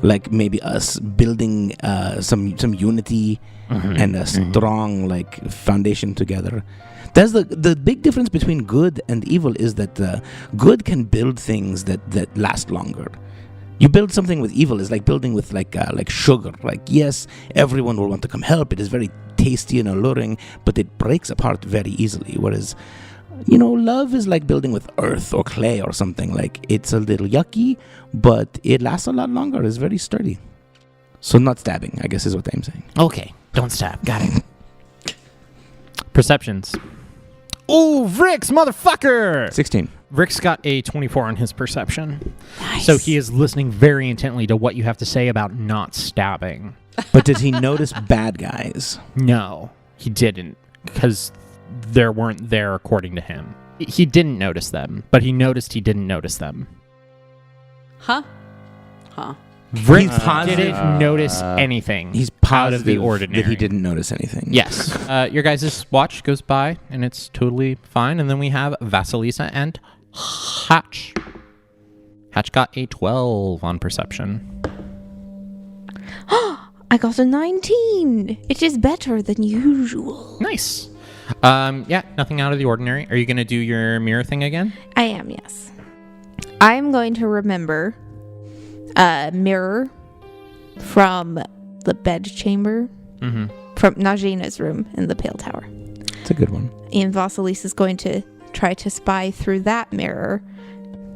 Like maybe us building some unity and a strong like foundation together. That's the big difference between good and evil is that good can build things that last longer. You build something with evil is like building with like sugar. Like, yes, everyone will want to come help. It is very tasty and alluring, but it breaks apart very easily. Whereas, love is like building with earth or clay or something. Like, it's a little yucky, but it lasts a lot longer. It's very sturdy. So not stabbing, I guess is what I'm saying. Okay, don't stab. Got it. Perceptions. Ooh, Vrix, motherfucker! 16. Vrix got a 24 on his perception. Nice. So he is listening very intently to what you have to say about not stabbing. But did he notice bad guys? No, he didn't, because there weren't there according to him. He didn't notice them, but he noticed he didn't notice them. Huh? Vrit He's positive. didn't notice anything. He's out positive of the ordinary. that he didn't notice anything. Yes. Your guys' watch goes by, and it's totally fine. And then we have Vasilisa and Hatch. Hatch got a 12 on perception. I got a 19. It is better than usual. Nice. Yeah, nothing out of the ordinary. Are you going to do your mirror thing again? I am, yes. I'm going to remember a mirror from the bed chamber Mm-hmm. from Najina's room in the Pale Tower. It's a good one. And Vasilisa is going to try to spy through that mirror.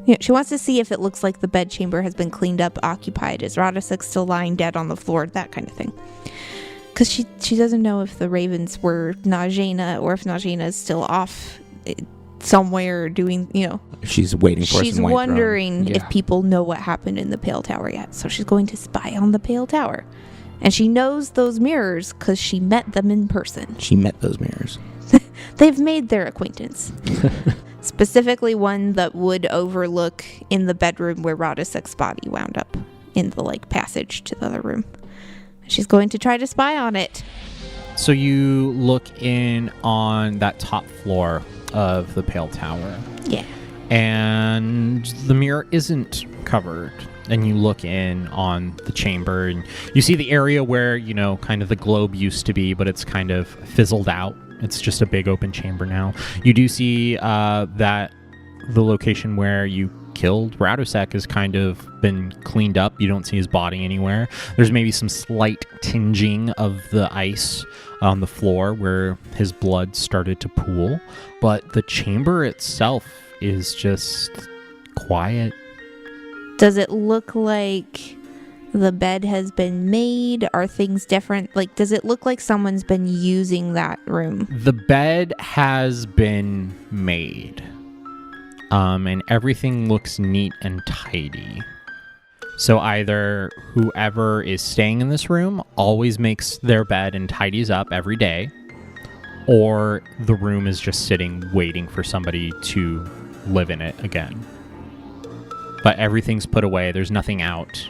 You know, she wants to see if it looks like the bed chamber has been cleaned up, occupied. Is Radosek still lying dead on the floor? That kind of thing. Because she doesn't know if the ravens were Najina or if Najina is still off somewhere doing, you know. She's waiting for us She's in White wondering Yeah. if people know what happened in the Pale Tower yet. So she's going to spy on the Pale Tower. And she knows those mirrors because she met them in person. Throne. She met those mirrors. They've made their acquaintance. Specifically one that would overlook in the bedroom where Radosek's body wound up in the passage to the other room. She's going to try to spy on it. So you look in on that top floor of the Pale Tower. Yeah. And the mirror isn't covered. And you look in on the chamber and you see the area where, you know, kind of the globe used to be, but it's kind of fizzled out. It's just a big open chamber now. You do see that the location where you killed Radosek has kind of been cleaned up. You don't see his body anywhere. There's maybe some slight tinging of the ice on the floor where his blood started to pool. But the chamber itself is just quiet. Does it look like the bed has been made? Are things different? Does it look like someone's been using that room? The bed has been made. And everything looks neat and tidy. So either whoever is staying in this room always makes their bed and tidies up every day, or the room is just sitting waiting for somebody to live in it again. But everything's put away. There's nothing out.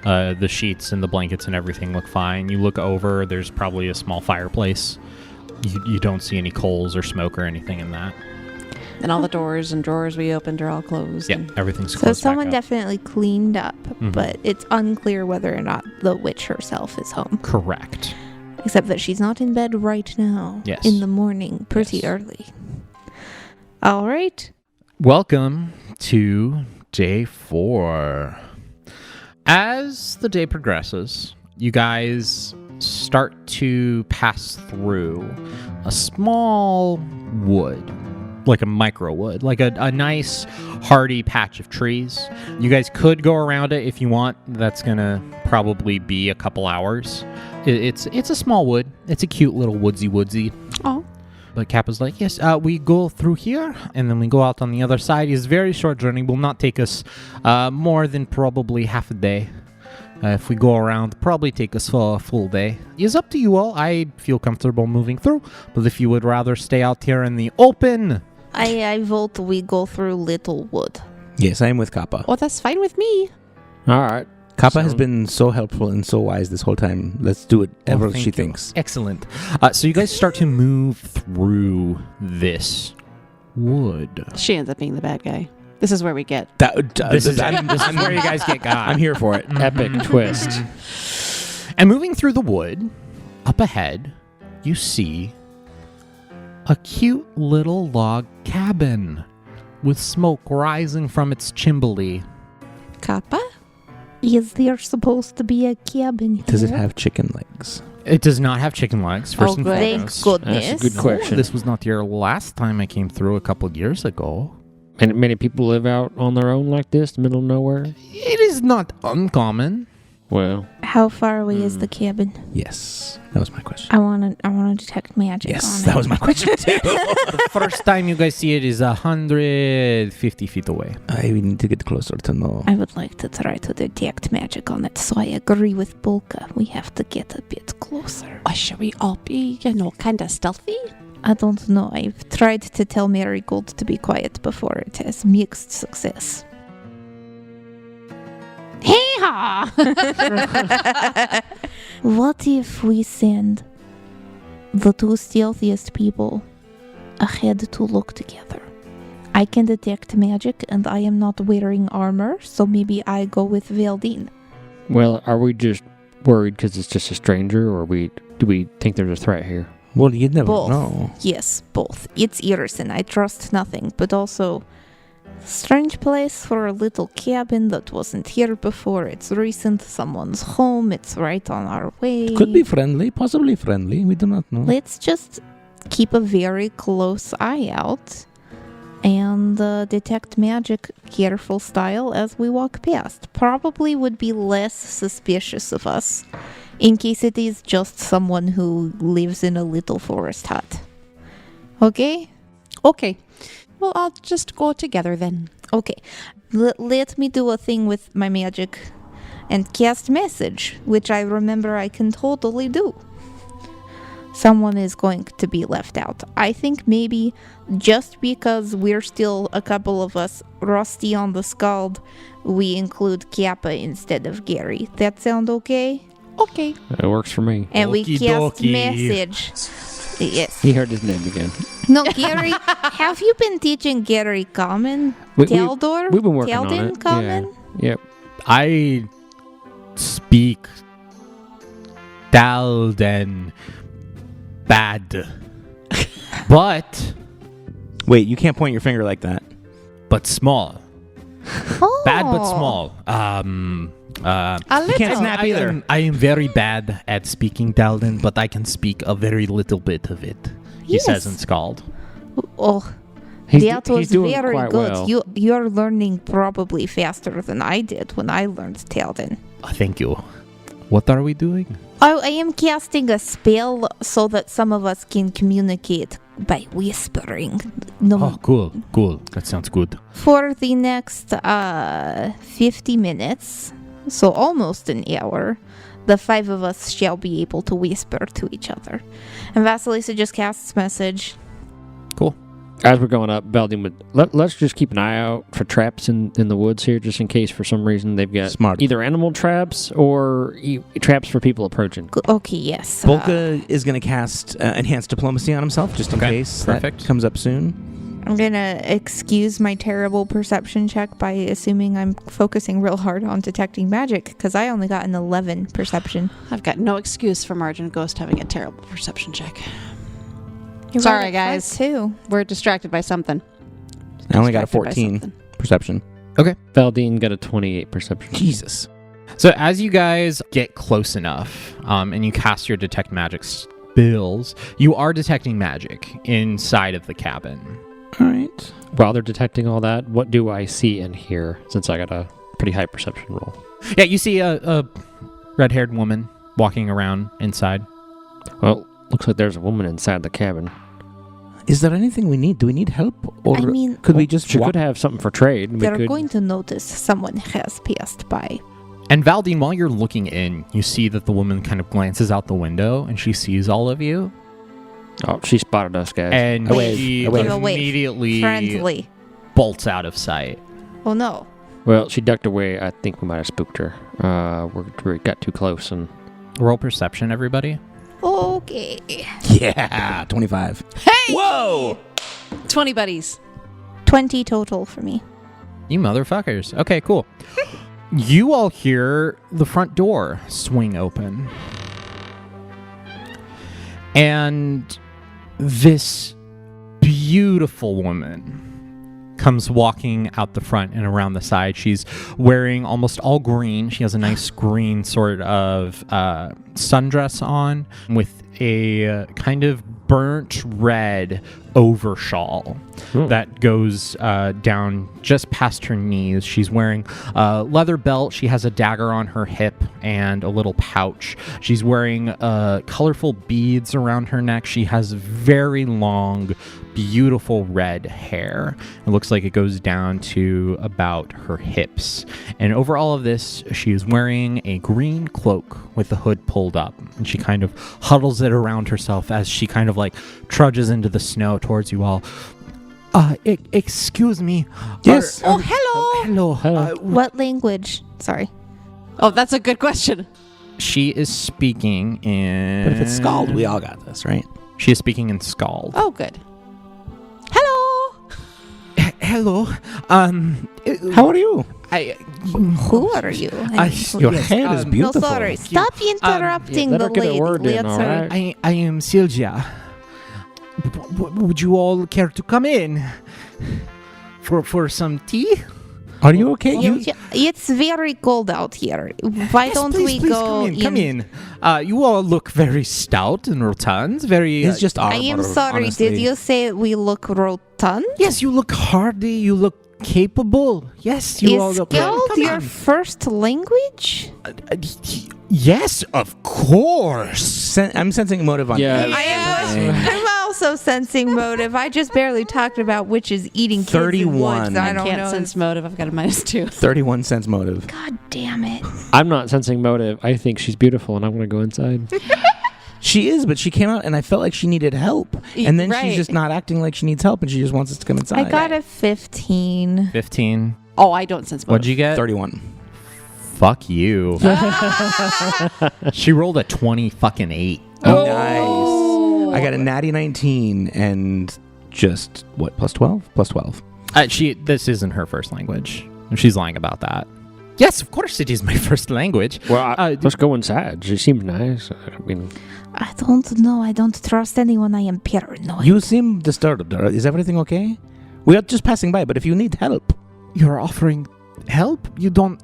The sheets and the blankets and everything look fine. You look over, there's probably a small fireplace. You don't see any coals or smoke or anything in that. And all the doors and drawers we opened are all closed. Yeah, and- everything's So closed someone back up. definitely cleaned up, but it's unclear whether or not the witch herself is home. Correct. Except that she's not in bed right now. Yes. In the morning, pretty Yes. early. All right. Welcome to day 4. As the day progresses, you guys start to pass through a small wood, like a micro wood, like a nice hardy patch of trees. You guys could go around it if you want. That's gonna probably be a couple hours. It's a small wood. It's a cute little woodsy. Oh, But Kappa's like, yes, we go through here, and then we go out on the other side. It's a very short journey. Will not take us more than probably half a day. If we go around, probably take us for a full day. It's up to you all. I feel comfortable moving through, but if you would rather stay out here in the open... I vote we go through Littlewood. Yes, I am with Kappa. well, that's fine with me. All right. Kappa has So- been so helpful and so wise this whole time. Let's do whatever Oh, thank she you. thinks. Excellent. So you guys start to move through this wood. She ends up being the bad guy. This is where we get. This is where you guys get got. I'm here for it. Epic twist. And moving through the wood, up ahead, you see a cute little log cabin with smoke rising from its chimbley. Kappa? Is there supposed to be a cabin here? Does it have chicken legs? It does not have chicken legs, first Oh, and good. Thank foremost. goodness. That's a good question. This was not your last time I came through a couple years ago. And many people live out on their own like this, middle of nowhere. It is not uncommon. Well, How far away is the cabin? Yes, that was my question. I want to detect magic Yes, on that it. was my question too. The first time you guys see it is 150 feet away. I need to get closer to know. I would like to try to detect magic on it, so I agree with Bulka. We have to get a bit closer. Or should we all be, kind of stealthy? I don't know. I've tried to tell Marigold to be quiet before. It has mixed success. Yeehaw! What if we send the two stealthiest people ahead to look together? I can detect magic and I am not wearing armor, so maybe I go with Veldine. Well, are we just worried because it's just a stranger, or do we think there's a threat here? Well, you never Both. know. Yes, both. It's Irison. I trust nothing, but also strange place for a little cabin that wasn't here before. It's recent. Someone's home. It's right on our way. Could be friendly, possibly friendly. We do not know. Let's just keep a very close eye out and detect magic careful style as we walk past. Probably would be less suspicious of us in case it is just someone who lives in a little forest hut. Okay? Okay. Well, I'll just go together then. Okay. Let me do a thing with my magic and cast message, which I remember I can totally do. Someone is going to be left out. I think maybe just because we're still a couple of us rusty on the scald, we include Kappa instead of Gary. That sound okay? Okay. It works for me. And we Okie cast dokie. message. Yes. He heard his name again. No, Gary. Have you been teaching Gary Common? Taldor? We've been working on Talden it. Common? Yeah. Yep. I speak Dalden bad, but Wait, you can't point your finger like that. small. Oh. Bad but small. A You can't little. snap either. I am very bad at speaking Dalden, but I can speak a very little bit of it. He says in Yes. Scald. Oh, He's that was doing very quite good. well. You're learning probably faster than I did when I learned Talden. Thank you. What are we doing? Oh, I am casting a spell so that some of us can communicate by whispering. No, Oh, cool. That sounds good. for the next 50 minutes, so almost an hour, the five of us shall be able to whisper to each other. And Vasilisa just casts message. Cool. As we're going up, Belding would let's just keep an eye out for traps in the woods here, just in case for some reason they've got Smart. either animal traps or traps for people approaching. Okay, yes. Volka is going to cast enhanced diplomacy on himself, just in Okay, case perfect. that comes up soon. I'm gonna excuse my terrible perception check by assuming I'm focusing real hard on detecting magic, because I only got an 11 perception. I've got no excuse for Margin Ghost having a terrible perception check. You Sorry, rolled a five, guys. too. We're distracted by something. I only got a Distracted by 14 something. perception. Belding got a 28 perception. Jesus. So as you guys get close enough, and you cast your detect magic spells, you are detecting magic inside of the cabin. All right. While they're detecting all that, what do I see and hear? Since I got a pretty high perception roll. Yeah, you see a red-haired woman walking around inside. Well, looks like there's a woman inside the cabin. Is there anything we need? Do we need help? Or I mean, could we just She walk? could have something for trade. We they're could. going to notice someone has passed by. And Valdine, while you're looking in, you see that the woman kind of glances out the window and she sees all of you. Oh, she spotted us, guys. And I wave. she I wave. Give a wave. immediately Friendly. bolts out of sight. Oh no. Well, she ducked away. I think we might have spooked her. We got too close, and Roll perception, everybody. Okay. Yeah, 25. Hey! Whoa! 20 buddies. 20 total for me. You motherfuckers. Okay, cool. You all hear the front door swing open. And this beautiful woman comes walking out the front and around the side. She's wearing almost all green. She has a nice green sort of sundress on with a kind of burnt red overshawl that goes down just past her knees. She's wearing a leather belt. She has a dagger on her hip and a little pouch. She's wearing colorful beads around her neck. She has very long, beautiful red hair. It looks like it goes down to about her hips. And over all of this, she is wearing a green cloak with the hood pulled up. And she kind of huddles it around herself as she kind of like trudges into the snow towards you all. Excuse me. Yes. Oh, hello. Hello. Hello. What language? Sorry. Oh, that's a good question. She is speaking in. But if it's Scald, we all got this, right? She is speaking in Scald. Oh, good. Hello. Hello. How are you? Who are you? Your hair is No, beautiful. sorry. Stop interrupting let the her get a lady. word in, Let's all her- right? I am Sylvia. Would you all care to come in for some tea? Are you okay? It's very cold out here. Why Yes, don't please, we please go come in? You all look very stout and rotund. Very. It's just I am sorry. Did you say we look rotund? Yes, you look hardy. You look capable. Yes, you all Is look. Skald Come your in. first language? Yes, of course. I'm sensing motive on Yeah. I'm also sensing motive. I just barely talked about witches eating kids in 31. woods. I don't Can't know. sense motive. I've got a -2. 31 cents motive. God damn it. I'm not sensing motive. I think she's beautiful, and I'm going to go inside. She is, but she came out and I felt like she needed help. And then she's Right. just not acting like she needs help and she just wants us to come inside. I got a 15. 15. Oh, I don't sense motive. What'd you get? 31. Fuck you. She rolled a 28. Oh, nice. I got a natty 19 and just, what, plus 12? Plus 12. This isn't her first language. She's lying about that. Yes, of course it is my first language. Well, Uh, let's go inside. She seems nice. I mean, I don't know. I don't trust anyone. I am paranoid. You seem disturbed. Is everything okay? We are just passing by, but if you need help. You're offering help? You don't.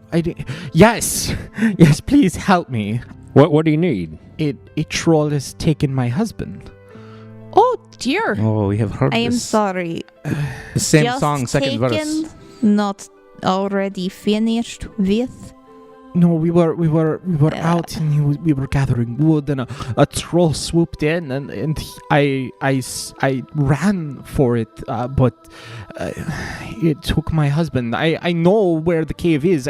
Yes, yes. Please help me. what do you need? A troll has taken my husband. Oh, dear. Oh, we have heard I am this. sorry. The same Just song, second taken, verse. not already finished with. No, we were out and we were gathering wood, and a troll swooped in, and I ran for it, but it took my husband. I know where the cave is.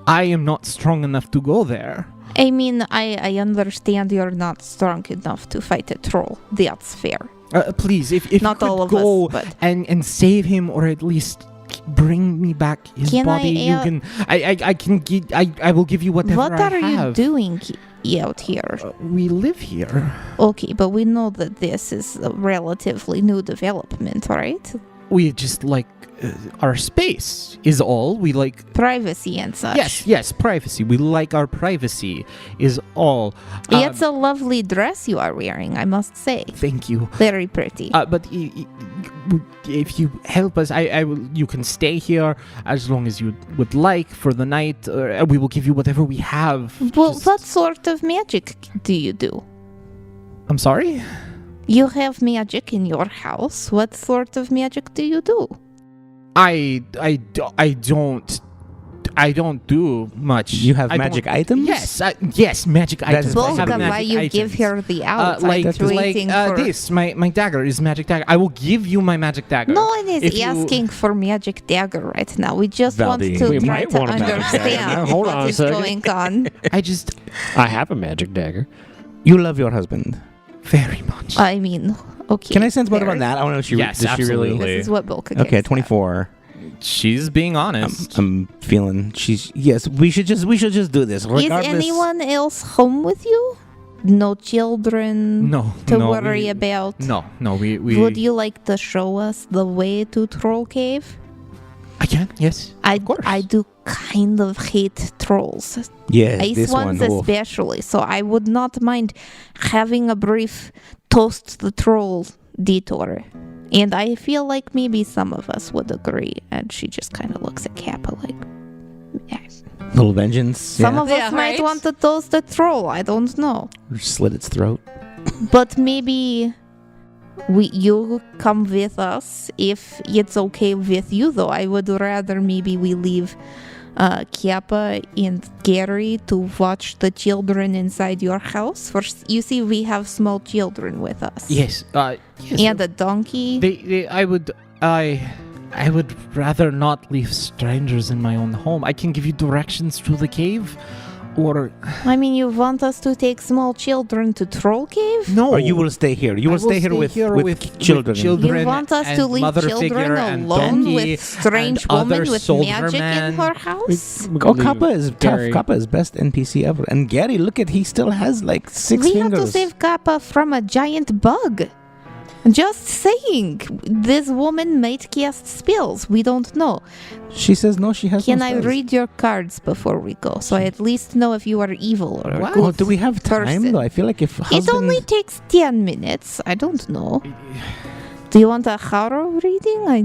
I am not strong enough to go there. I mean, I understand you're not strong enough to fight a troll. That's fair. Please, if Not you all could of go us, but and save him, or at least bring me back his Can I, body, you can. I can get. I will give you whatever what I are you have. doing out here? We live here. Okay, but we know that this is a relatively new development, right? We just like our space is all. We like. Privacy and such. Yes, privacy. We like our privacy is all. It's a lovely dress you are wearing, I must say. Thank you. Very pretty. But if you help us, I will. You can stay here as long as you would like for the night. We will give you whatever we have. Well, Just- what sort of magic do you do? I'm sorry. You have magic in your house. What sort of magic do you do? I don't do much. You have I don't- magic items? Yes, magic That items. is Well, I have possible. why magic you give items. her the out? like I'm waiting for... this, my dagger is magic dagger. I will give you my magic dagger. No one is If you- asking for magic dagger right now. We just want Valdi. to We try might to want a magic dagger. understand Hold on what a is second. going on. I just I have a magic dagger. You love your husband. very much. I mean, okay. Can I sense motive fair. on that? I want to know if she Yes, does she really. absolutely. This is what Bilka Okay, gets. 24. She's being honest. I'm feeling yes, we should just do this. Is Regardless. anyone else home with you? No children No, to no, worry we- about? No, we. Would you like to show us the way to Troll Cave? I can. Yes. Of course. I do kind of hate trolls. Yes, Ice this ones one. Oof. especially. So I would not mind having a brief toast the troll detour. And I feel like maybe some of us would agree. And she just kind of looks at Kappa like, yeah. Little vengeance. Some of Yeah, us might right? want to toast the troll. I don't know. Slit its throat. But maybe you come with us if it's okay with you, though. I would rather maybe we leave Kappa and Gary to watch the children inside your house. First, you see, we have small children with us. Yes. Yes. And a donkey. I would rather not leave strangers in my own home. I can give you directions to the cave, Or I mean, you want us to take small children to Troll Cave? no. Or you will stay here. You will stay here with children. You want us to and leave mother children figure and alone donkey with strange and woman other with soldier magic man. in her house? Oh, Kappa is Gary. tough. Kappa is best NPC ever. And Gary, look at, he still has like 6 We fingers. have to save Kappa from a giant bug. Just saying, this woman might cast spells. We don't know. She says no, she has Can no I spells. read your cards before we go, so I at least know if you are evil or What? good? Oh, do we have time person. though? I feel like if It husband... only takes 10 minutes. I don't know. Do you want a horror reading? I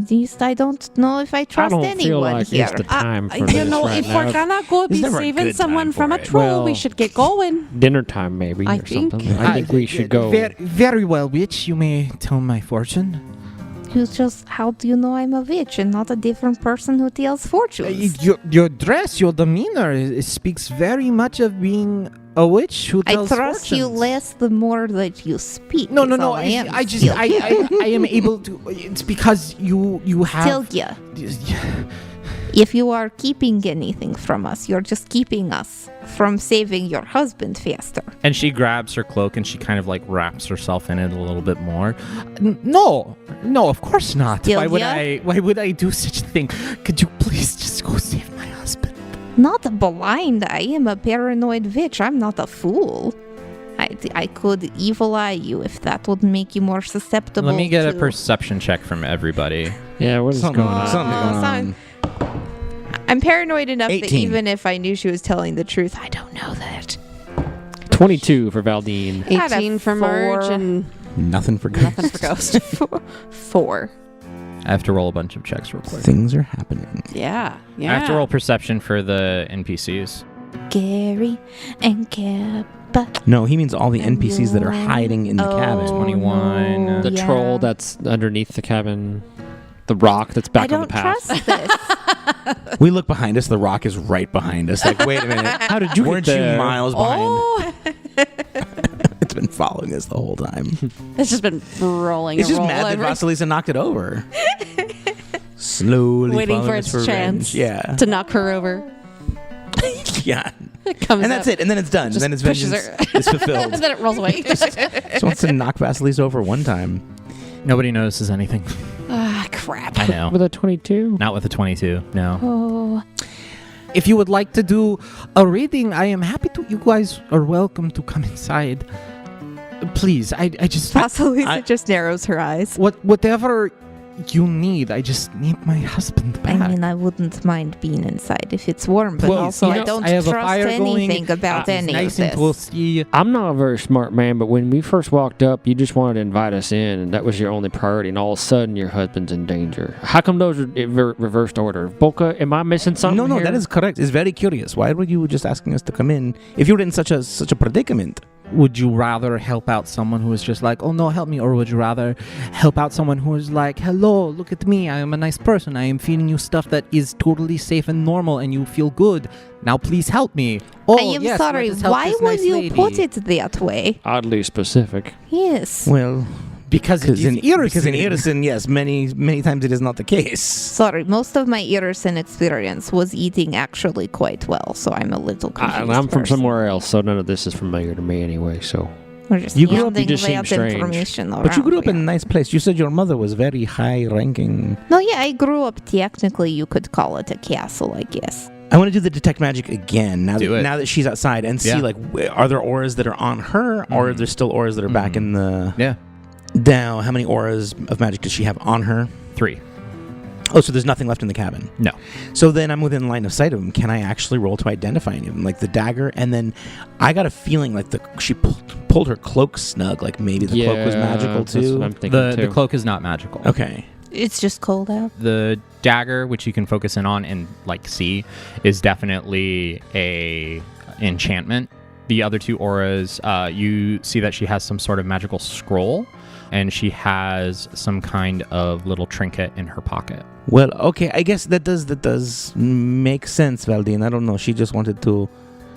don't know if I I trust don't anyone feel like here. it's the time for You this know, right if now. we're gonna go be never a saving good someone time from for a it. troll, we Well- should get going. Dinner time, maybe, I or think. something. I think we should go. Very well, witch. You may tell my fortune. How do you know I'm a witch and not a different person who tells fortunes? Your dress, your demeanor speaks very much of being a witch who I tells trust you fortunes. less the more that you speak. No, is no, no. all I am. I am able to. It's because you have. Tilgia, if you are keeping anything from us, you're just keeping us from saving your husband faster. And she grabs her cloak and she kind of like wraps herself in it a little bit more. No, of course not. Sylvia? Why would I do such a thing? Could you please just go save my husband? Not blind. I am a paranoid witch. I'm not a fool. I could evil eye you if that would make you more susceptible. Let me get a to- perception check from everybody. Yeah, what is Something- going on? something going on. I'm paranoid enough that 18. even if I knew she was telling the truth, I don't know that. 22 for Valdine. Got a 18 for Merge 4. and Nothing for Ghost. nothing for Ghost. 4. I have to roll a bunch of checks real quick. Things are happening. Yeah. I have to roll perception for the NPCs. Gary and Kappa. No, he means all the NPCs that are hiding in the cabin. 21. no, The yeah. troll that's underneath the cabin. The rock that's back I on the don't path. trust this. We look behind us. The rock is right behind us. Like, wait a minute. How did you Weren't get you there? miles behind? Oh, It's been following us the whole time. it's just been rolling. It's and just mad that rolling Vasilisa knocked it over. Slowly waiting following for us its revenge. chance Yeah. to knock her over. Yeah. It comes And that's up, it. And then it's done. And just then its pushes vengeance her. is fulfilled. and then it rolls away. Just wants to knock Vasilisa over one time. Nobody notices anything. Ah, crap. I know. With a 22? Not with a 22. No. Oh, If you would like to do a reading, I am happy to. You guys are welcome to come inside. Please, I just Vasilisa just narrows her eyes. whatever you need. I just need my husband back. I mean, I wouldn't mind being inside if it's warm, but Well, also I yes, don't I have a trust fire going. anything about It's any nice of and this. toasty. I'm not a very smart man, but when we first walked up, you just wanted to invite us in, and that was your only priority, and all of a sudden your husband's in danger. How come those are in reversed order? Boca, am I missing something No, here? that is correct. It's very curious. Why were you just asking us to come in if you were in such a predicament? Would you rather help out someone who is just like, oh no, help me? Or would you rather help out someone who is like, hello, look at me. I am a nice person. I am feeding you stuff that is totally safe and normal and you feel good. Now please help me. Oh, I am yes, sorry. let us help Why this would nice you lady. put it that way? Oddly specific. Yes. Well, Because it is in irritating. Irison, yes, many times it is not the case. Sorry, most of my Irison experience was eating actually quite well, so I'm a little confused. I'm from person. somewhere else, so none of this is familiar to me anyway, so. We're just You grew up- handing you just seem bad strange. information around. But you grew up in a here. nice place. You said your mother was very high ranking. No, yeah, I grew up. Technically, you could call it a castle, I guess. I want to do the detect magic again now Do that it. now that she's outside and see Yeah. like are there auras that are on her or are Mhm. there still auras that are back Mhm. in the Yeah. Now, how many auras of magic does she have on her? 3. Oh, so there's nothing left in the cabin. No. So then I'm within line of sight of him. Can I actually roll to identify any of them? Like the dagger, and then I got a feeling like she pulled her cloak snug. Like maybe the cloak was magical That's too. what I'm thinking The too. cloak is not magical. Okay. It's just cold out. The dagger, which you can focus in on and like see, is definitely a enchantment. The other 2 auras, you see that she has some sort of magical scroll, and she has some kind of little trinket in her pocket. Well, okay. I guess that does make sense, Valdine. I don't know. She just wanted to.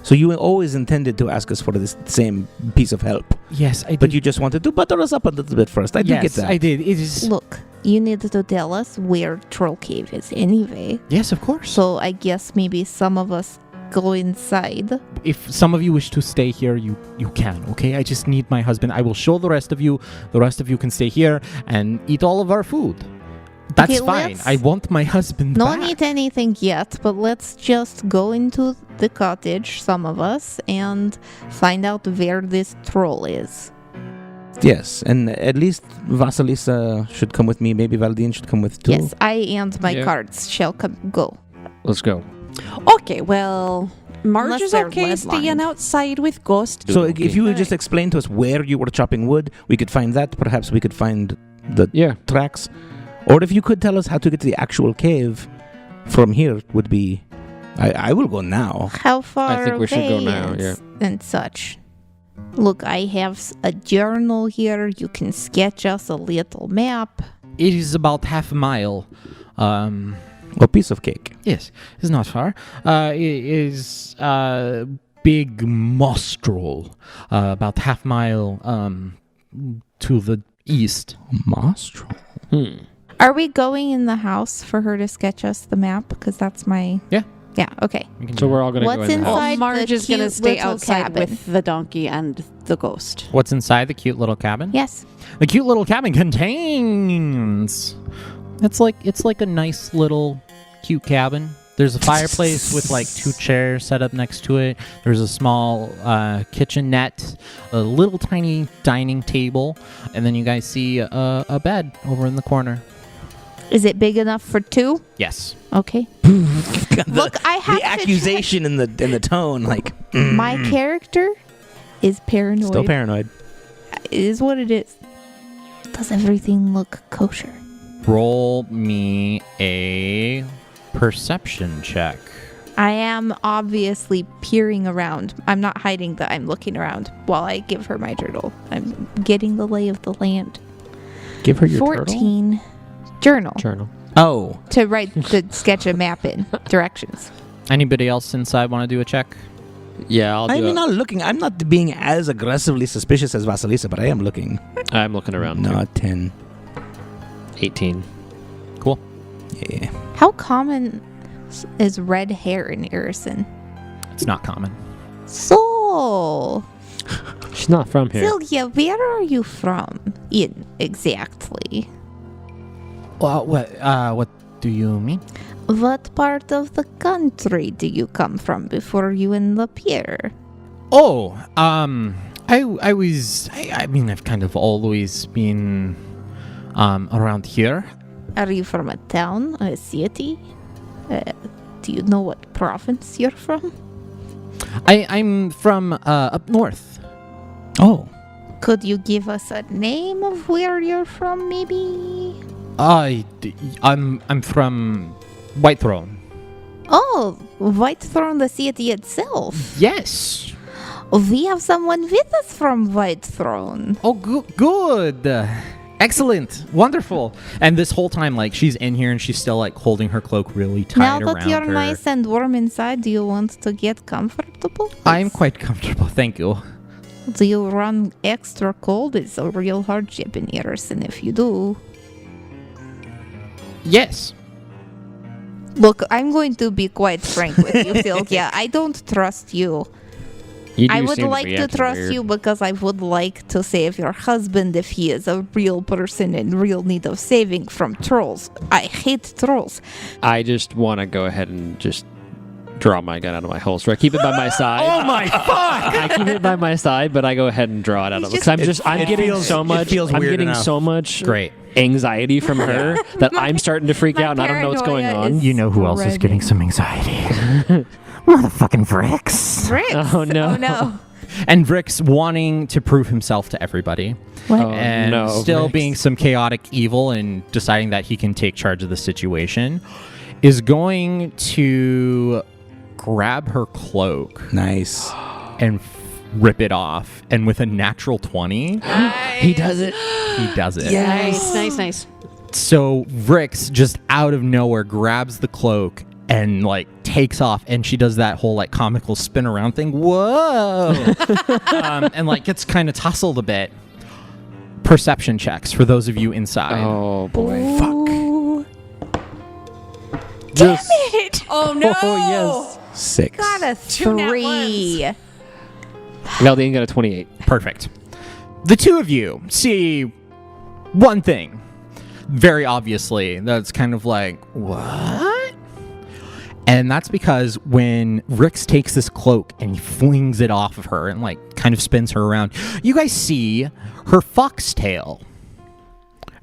So you always intended to ask us for this same piece of help, Yes, I did. but you just wanted to butter us up a little bit first. I do yes, get that. I did. It is. Look, you need to tell us where Troll Cave is anyway. Yes, of course. So I guess maybe some of us go inside. If some of you wish to stay here, you can, okay? I just need my husband. I will show the rest of you. The rest of you can stay here and eat all of our food. That's Okay, fine. let's- I want my husband No back. need anything yet, but let's just go into the cottage, some of us, and find out where this troll is. Yes, and at least Vasilisa should come with me. Maybe Valdine should come with too. Yes, I and my Yeah. cards shall go. Let's go. Okay, well, Marge Unless is they're okay staying lead-lined. outside with Ghost. So if you would just explain to us where you were chopping wood, we could find that. Perhaps we could find the Yeah. tracks. Or if you could tell us how to get to the actual cave from here would be... I will go now. How far think we should go away now, and, yeah. and such. Look, I have a journal here. You can sketch us a little map. It is about half a mile. A piece of cake. Yes, it's not far. It is Big Mostrel, about half mile to the east. Mostral. Are we going in the house for her to sketch us the map? Because that's my... Yeah. Yeah, okay. We can So do we're all gonna What's go in the inside? house. Oh, Marge the is going to cute stay little outside cabin. with the donkey and the ghost. that. What's inside the cute little cabin? Yes. The cute little cabin contains. It's like a nice little cute cabin. There's a fireplace with like 2 chairs set up next to it. There's a small kitchenette, a little tiny dining table, and then you guys see a bed over in the corner. Is it big enough for 2? Yes. Okay. Look, I have The to accusation in the tone, like My character is paranoid. still paranoid. It is what it is. Does everything look kosher? Roll me a perception check. I am obviously peering around. I'm not hiding that I'm looking around while I give her my journal. I'm getting the lay of the land. Give her your 14 journal Journal. Oh, to write the sketch a map in directions. Anybody else inside want to do a check? Yeah, I'll do I'm it. not looking. I'm not being as aggressively suspicious as Vasilisa, but I am looking. I'm looking around. No, 10. 18. Cool. Yeah. How common is red hair in Irison? It's not common. So, She's not from here. Sylvia, where are you from? In exactly. Well, what do you mean? What part of the country do you come from before you end up here? Oh, I mean, I've kind of always been, around here. Are you from a town, a city? Do you know what province you're from? I'm from, up north. Oh. Could you give us a name of where you're from, maybe? I'm from White Throne. Oh, White Throne, the city itself. Yes. We have someone with us from White Throne. Oh, good. Excellent. Wonderful. And this whole time, like, she's in here and she's still, like, holding her cloak really tight Now around that you're her. nice and warm inside, do you want to get comfortable? I'm quite comfortable, thank you. Do you run extra cold? It's a real hardship in Irison if you do. Yes. Look, I'm going to be quite frank with you, Sylvia. I don't trust you. You do I would seem like be to acting trust weird. you because I would like to save your husband if he is a real person in real need of saving from trolls. I hate trolls. I just want to go ahead and just draw my gun out of my holster. I keep it by my side. Oh my fuck! I keep it by my side, but I go ahead and draw it out of it. Because I'm getting so much. I'm weird getting enough. so much Great. anxiety from her that I'm starting to freak my out and I don't know what's going paranoia on. is- You know who else is Already. getting some anxiety? Motherfucking Vrix. Bricks. Oh, no. Oh no. And Vrix wanting to prove himself to everybody. What? Oh, And no, still Vrix. being some chaotic evil and deciding that he can take charge of the situation, is going to grab her cloak Nice. and rip it off. And with a natural 20, He does it. he does it. Nice. So Vrix just out of nowhere grabs the cloak and like takes off, and she does that whole like comical spin around thing. Whoa! And like gets kind of tousled a bit. Perception checks for those of you inside. Oh boy. Fuck. Just, Oh no! oh yes. 6. Got a Two nat 3. Valdine got a 28. Perfect. The two of you see one thing. Very obviously, that's kind of like, what? And that's because when Rix takes this cloak and he flings it off of her and like kind of spins her around, you guys see her foxtail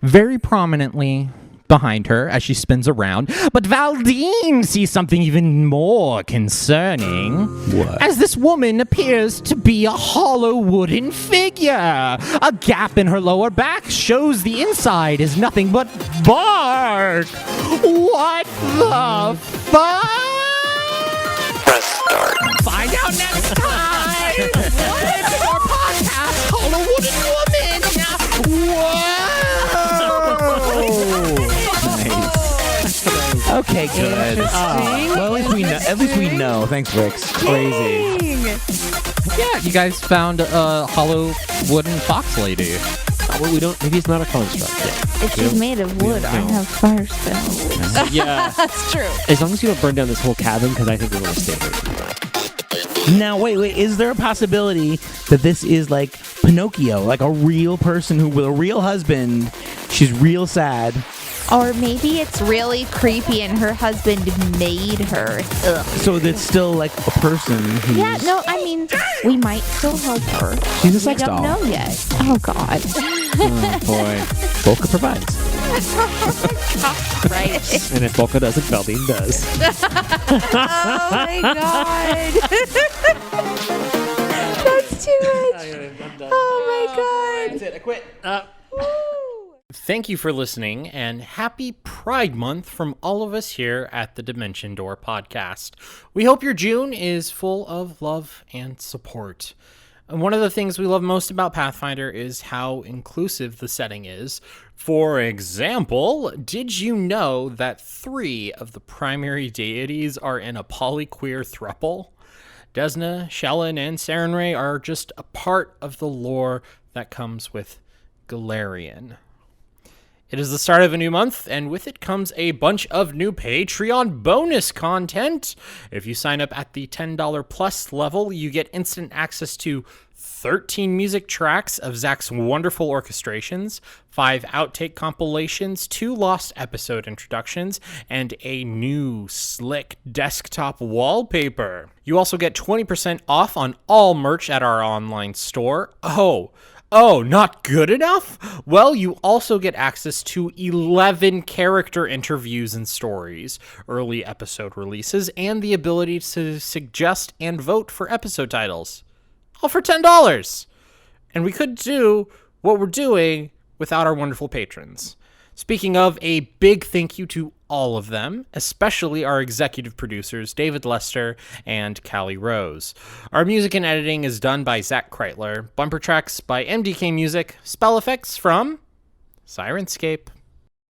very prominently behind her as she spins around. But Valdine sees something even more concerning. What? As this woman appears to be a hollow wooden figure. A gap in her lower back shows the inside is nothing but bark. What the fuck? Press start. Find out next time. It's our podcast, Hollow Wooden Woman. Whoa. Okay, good. Well, at least we know. Thanks, Rix. Crazy. Yeah, you guys found a hollow wooden fox lady. Well, we don't. Maybe it's not a construct yet. If she's made of wood, I have fire spells. Yeah. That's true. As long as you don't burn down this whole cabin, because I think we're going to stay here. Now, wait. Is there a possibility that this is like Pinocchio, like a real person who, with a real husband, she's real sad? Or maybe it's really creepy and her husband made her. Ugh. So that's still like a person who's... Yeah, no, I mean, we might still help her. She's a sex We don't doll. know yet. Oh, God. Oh, boy. Volca provides. Right. And if Volca doesn't, Valdine does. Oh, my God. That's too much. Oh, my God. That's it. I quit. Thank you for listening, and happy Pride Month from all of us here at the Dimension Door podcast. We hope your June is full of love and support. And one of the things we love most about Pathfinder is how inclusive the setting is. For example, did you know that 3 of the primary deities are in a polyqueer throuple? Desna, Shelyn, and Sarenrae are just a part of the lore that comes with Galarian. It is the start of a new month, and with it comes a bunch of new Patreon bonus content. If you sign up at the $10 plus level, you get instant access to 13 music tracks of Zach's wonderful orchestrations, 5 outtake compilations, 2 lost episode introductions, and a new slick desktop wallpaper. You also get 20% off on all merch at our online store. Oh, not good enough? Well, you also get access to 11 character interviews and stories, early episode releases, and the ability to suggest and vote for episode titles. All for $10. And we couldn't do what we're doing without our wonderful patrons. Speaking of, a big thank you to all of them, especially our executive producers, David Lester and Callie Rose. Our music and editing is done by Zach Kreitler, bumper tracks by MDK Music, spell effects from Sirenscape.